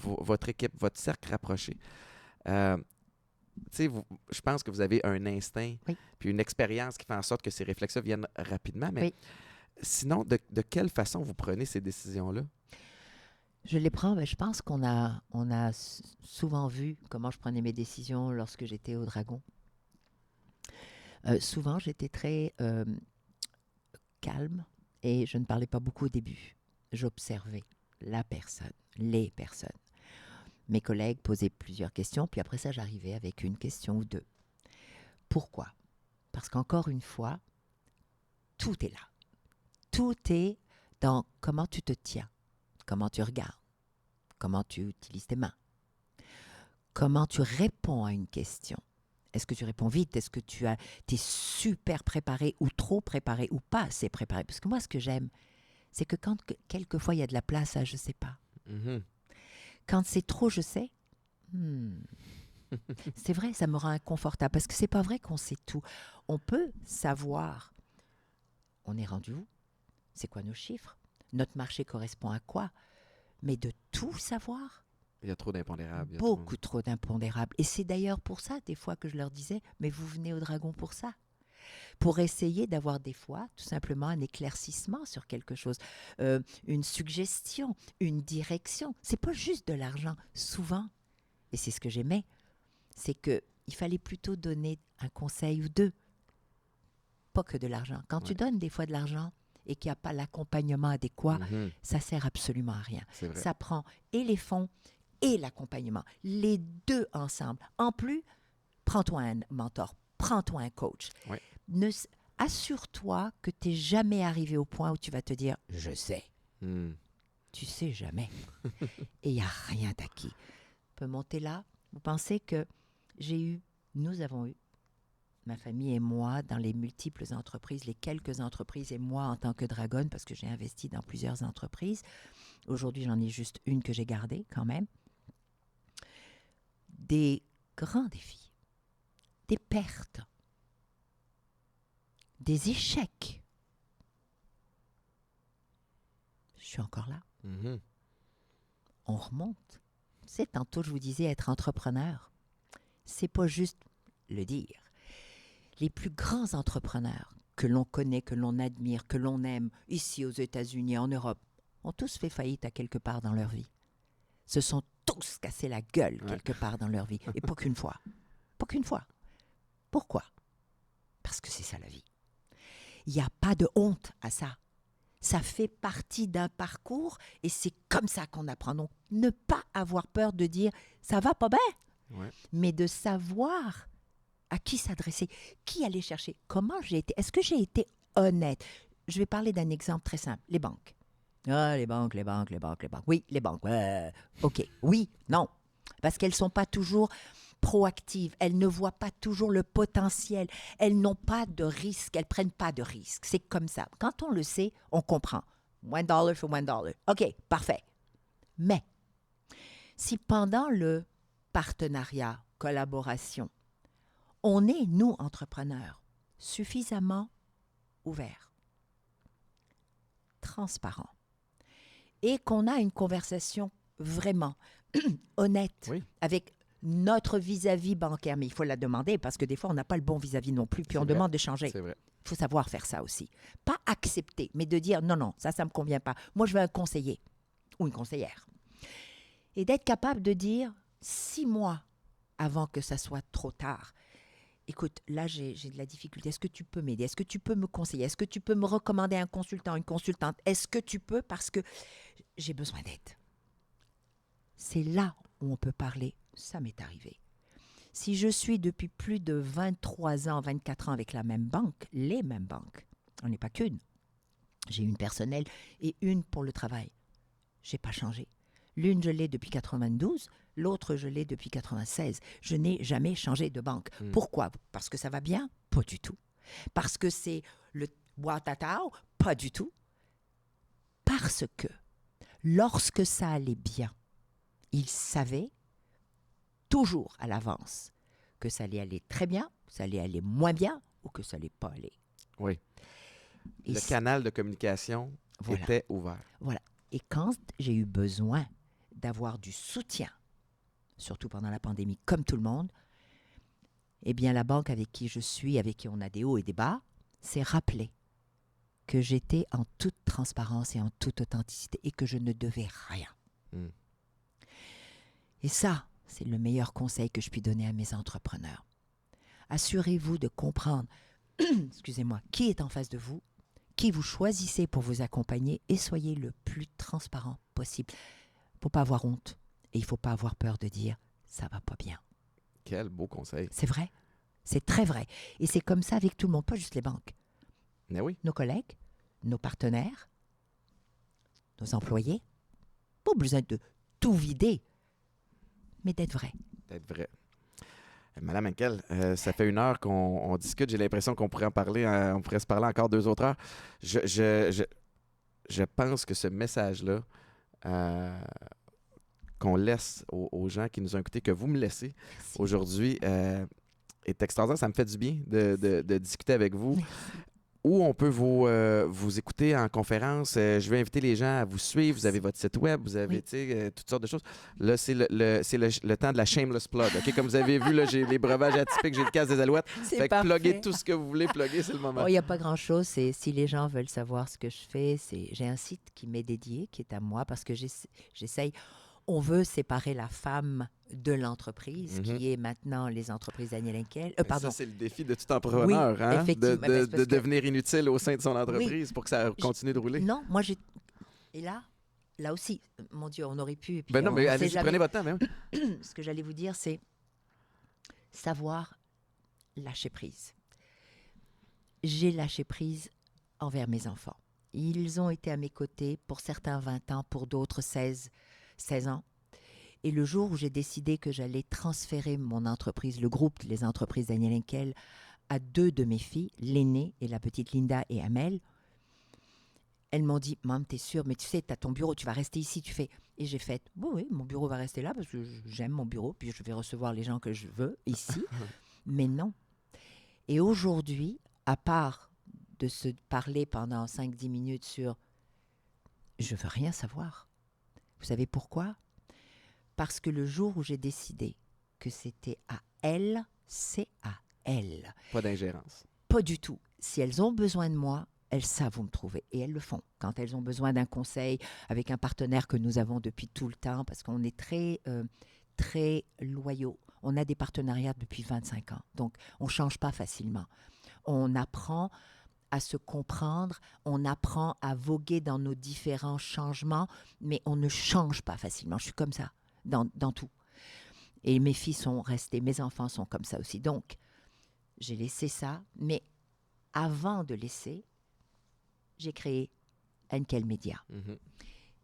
votre équipe, votre cercle rapproché, je pense que vous avez un instinct puis une expérience qui fait en sorte que ces réflexes viennent rapidement. Mais sinon, de quelle façon vous prenez ces décisions-là? Je les prends, mais je pense qu'on a souvent vu comment je prenais mes décisions lorsque j'étais au Dragon. Souvent, j'étais très calme et je ne parlais pas beaucoup au début. J'observais la personne, les personnes. Mes collègues posaient plusieurs questions, puis après ça, j'arrivais avec une question ou deux. Pourquoi? Parce qu'encore une fois, tout est là. Tout est dans comment tu te tiens, comment tu regardes, comment tu utilises tes mains, comment tu réponds à une question. Est-ce que tu réponds vite? Est-ce que tu es super préparé ou trop préparé ou pas assez préparé? Parce que moi, ce que j'aime, c'est que quand quelquefois il y a de la place à je sais pas. Quand c'est trop je sais, C'est vrai, ça me rend inconfortable parce que c'est pas vrai qu'on sait tout. On peut savoir, on est rendu où? C'est quoi nos chiffres? Notre marché correspond à quoi? Mais de tout savoir? Il y a trop d'impondérables. il y a trop- Beaucoup trop d'impondérables. Et c'est d'ailleurs pour ça, des fois, que je leur disais, mais vous venez au Dragon pour ça. Pour essayer d'avoir des fois, tout simplement, un éclaircissement sur quelque chose, une suggestion, une direction. C'est pas juste de l'argent. Souvent, et c'est ce que j'aimais, c'est que il fallait plutôt donner un conseil ou deux, pas que de l'argent. Quand tu Ouais. donnes des fois de l'argent et qu'il n'y a pas l'accompagnement adéquat, Mhm. ça sert absolument à rien. C'est vrai. Ça prend et les fonds et l'accompagnement, les deux ensemble. En plus, prends-toi un mentor, prends-toi un coach. Ouais. Ne s- Assure-toi que tu n'es jamais arrivé au point où tu vas te dire « je sais ». Hmm. Tu sais jamais. Et il n'y a rien d'acquis. On peut monter là. Vous pensez que nous avons eu, ma famille et moi, dans les multiples entreprises, les quelques entreprises, et moi en tant que dragonne, parce que j'ai investi dans plusieurs entreprises. Aujourd'hui, j'en ai juste une que j'ai gardée quand même. Des grands défis, des pertes, des échecs. Je suis encore là. Mhm. On remonte. Tu sais, tantôt, je vous disais être entrepreneur. C'est pas juste le dire. Les plus grands entrepreneurs que l'on connaît, que l'on admire, que l'on aime, ici aux États-Unis, en Europe, ont tous fait faillite à quelque part dans leur vie. Se sont tous cassés la gueule Ouais. quelque part dans leur vie. Et pas qu'une fois. Pas qu'une fois. Pourquoi? Parce que c'est ça la vie. Il n'y a pas de honte à ça. Ça fait partie d'un parcours et c'est comme ça qu'on apprend. Donc, ne pas avoir peur de dire « ça va pas bien », Ouais. mais de savoir à qui s'adresser, qui aller chercher, comment j'ai été, est-ce que j'ai été honnête? Je vais parler d'un exemple très simple, les banques. Ah, les banques, les banques, les banques, les banques. Oui, les banques. OK. Oui, non. Parce qu'elles ne sont pas toujours proactives. Elles ne voient pas toujours le potentiel. Elles n'ont pas de risque. Elles ne prennent pas de risque. C'est comme ça. Quand on le sait, on comprend. $1 for $1. OK, parfait. Mais si pendant le partenariat, collaboration, on est, nous, entrepreneurs, suffisamment ouverts, transparents, et qu'on a une conversation vraiment honnête Oui. avec notre vis-à-vis bancaire, mais il faut la demander parce que des fois, on n'a pas le bon vis-à-vis non plus, puis C'est on vrai. demande de changer. C'est vrai. Il faut savoir faire ça aussi. Pas accepter, mais de dire non, non, ça ne me convient pas. Moi, je veux un conseiller ou une conseillère. Et d'être capable de dire 6 mois avant que ça soit trop tard. Écoute, là, j'ai de la difficulté. Est-ce que tu peux m'aider? Est-ce que tu peux me conseiller? Est-ce que tu peux me recommander un consultant, une consultante? Est-ce que tu peux? Parce que j'ai besoin d'aide. C'est là où on peut parler. Ça m'est arrivé. Si je suis depuis plus de 23 ans, 24 ans avec la même banque, les mêmes banques, on n'est pas qu'une. J'ai une personnelle et une pour le travail. Je n'ai pas changé. L'une, je l'ai depuis 92, l'autre, je l'ai depuis 96. Je n'ai jamais changé de banque. Pourquoi? Parce que ça va bien? Pas du tout. Parce que c'est le watatao? Pas du tout. Parce que lorsque ça allait bien, ils savaient toujours à l'avance que ça allait aller très bien, ça allait aller moins bien ou que ça allait pas aller. Oui. Et Le canal de communication Voilà. était ouvert. Voilà. Et quand j'ai eu besoin d'avoir du soutien, surtout pendant la pandémie, comme tout le monde, eh bien, la banque avec qui je suis, avec qui on a des hauts et des bas, s'est rappelé que j'étais en toute transparence et en toute authenticité et que je ne devais rien. Mm. Et ça, c'est le meilleur conseil que je puis donner à mes entrepreneurs. Assurez-vous de comprendre, excusez-moi, qui est en face de vous, qui vous choisissez pour vous accompagner et soyez le plus transparent possible. Il ne faut pas avoir honte et il ne faut pas avoir peur de dire « ça va pas bien ». Quel beau conseil. C'est vrai. C'est très vrai. Et c'est comme ça avec tout le monde, pas juste les banques. Mais oui. Nos collègues, nos partenaires, nos employés. Pas besoin de tout vider, mais d'être vrai. D'être vrai. Madame Henkel, ça fait 1 heure qu'on discute. J'ai l'impression qu'on pourrait en parler, on pourrait se parler encore 2 autres heures. Je pense que ce message-là qu'on laisse aux gens qui nous ont écoutés, que vous me laissez Merci. aujourd'hui, est extraordinaire. Ça me fait du bien de discuter avec vous. Merci. Où on peut vous écouter en conférence. Je vais inviter les gens à vous suivre. Vous avez votre site web, vous avez toutes sortes de choses. Là, c'est le temps de la shameless plug. OK? Comme vous avez vu, là, j'ai les breuvages atypiques, j'ai le casque des Alouettes. C'est Fait que parfait. pluguez tout ce que vous voulez plugger, c'est le moment. Il n'y a pas grand-chose. Si les gens veulent savoir ce que je fais, j'ai un site qui m'est dédié, qui est à moi, parce que j'essaye. On veut séparer la femme de l'entreprise, qui est maintenant les entreprises Daniel Henkel. Ça, c'est le défi de tout entrepreneur, Oui, hein? effectivement. De devenir inutile au sein de son entreprise pour que ça continue de rouler. Non, Et là aussi, mon Dieu, on aurait pu... Ben non, mais allez-y, prenez votre temps. Ce que j'allais vous dire, c'est savoir lâcher prise. J'ai lâché prise envers mes enfants. Ils ont été à mes côtés, pour certains 20 ans, pour d'autres 16 ans. Et le jour où j'ai décidé que j'allais transférer mon entreprise, le groupe Les Entreprises Daniel Henkel, à 2 de mes filles, l'aînée et la petite Linda et Amel, elles m'ont dit « Maman, t'es sûre, mais tu sais, t'as ton bureau, tu vas rester ici, tu fais... » Et j'ai fait « Oui, mon bureau va rester là parce que j'aime mon bureau, puis je vais recevoir les gens que je veux ici. » Mais non. Et aujourd'hui, à part de se parler pendant 5-10 minutes sur « Je veux rien savoir », vous savez pourquoi? Parce que le jour où j'ai décidé que c'était à elles, c'est à elles. Pas d'ingérence. Pas du tout. Si elles ont besoin de moi, elles savent où me trouver. Et elles le font. Quand elles ont besoin d'un conseil avec un partenaire que nous avons depuis tout le temps, parce qu'on est très loyaux. On a des partenariats depuis 25 ans. Donc, on ne change pas facilement. On apprend à se comprendre, on apprend à voguer dans nos différents changements, mais on ne change pas facilement. Je suis comme ça, dans tout. Et mes filles sont restées, mes enfants sont comme ça aussi. Donc, j'ai laissé ça, mais avant de laisser, j'ai créé Henkel Media.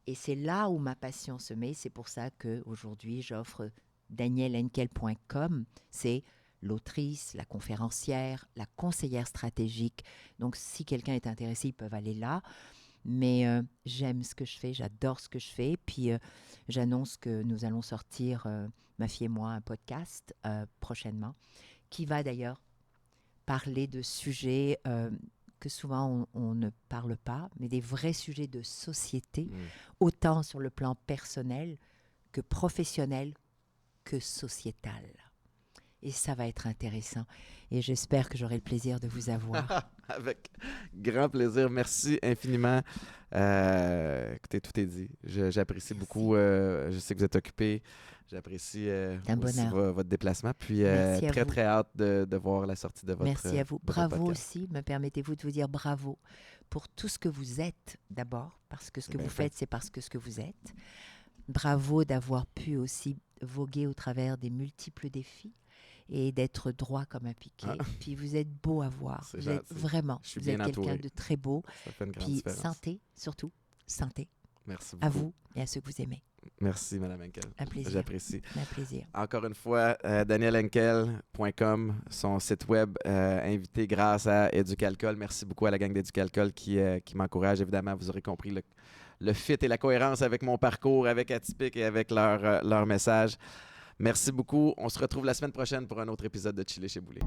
Et c'est là où ma passion se met. C'est pour ça qu'aujourd'hui, j'offre danielhenkel.com. C'est l'autrice, la conférencière, la conseillère stratégique. Donc, si quelqu'un est intéressé, ils peuvent aller là. Mais j'aime ce que je fais, j'adore ce que je fais. Puis, j'annonce que nous allons sortir, ma fille et moi, un podcast prochainement, qui va d'ailleurs parler de sujets que souvent on ne parle pas, mais des vrais sujets de société, autant sur le plan personnel que professionnel que sociétal. Et ça va être intéressant. Et j'espère que j'aurai le plaisir de vous avoir. Avec grand plaisir. Merci infiniment. Écoutez, tout est dit. J'apprécie beaucoup. Je sais que vous êtes occupé. J'apprécie aussi votre déplacement. Puis très hâte de voir la sortie de votre Merci à vous. Bravo podcast. aussi. Me permettez-vous de vous dire bravo pour tout ce que vous êtes d'abord, parce que ce que vous faites, c'est parce que ce que vous êtes. Bravo d'avoir pu aussi voguer au travers des multiples défis et d'être droit comme un piquet. Puis vous êtes beau à voir. Vous êtes vraiment, vous êtes quelqu'un de très beau. Ça fait une grande Puis différence. Santé, surtout. Santé. Merci beaucoup. À vous et à ceux que vous aimez. Merci, Mme Henkel. Un plaisir. J'apprécie. Un plaisir. Encore une fois, danielhenkel.com, son site web, invité grâce à Éducalcool. Merci beaucoup à la gang d'Éducalcool qui m'encourage. Évidemment, vous aurez compris le fit et la cohérence avec mon parcours, avec Atypique et avec leur message. Merci beaucoup. On se retrouve la semaine prochaine pour un autre épisode de Chili chez Boulay.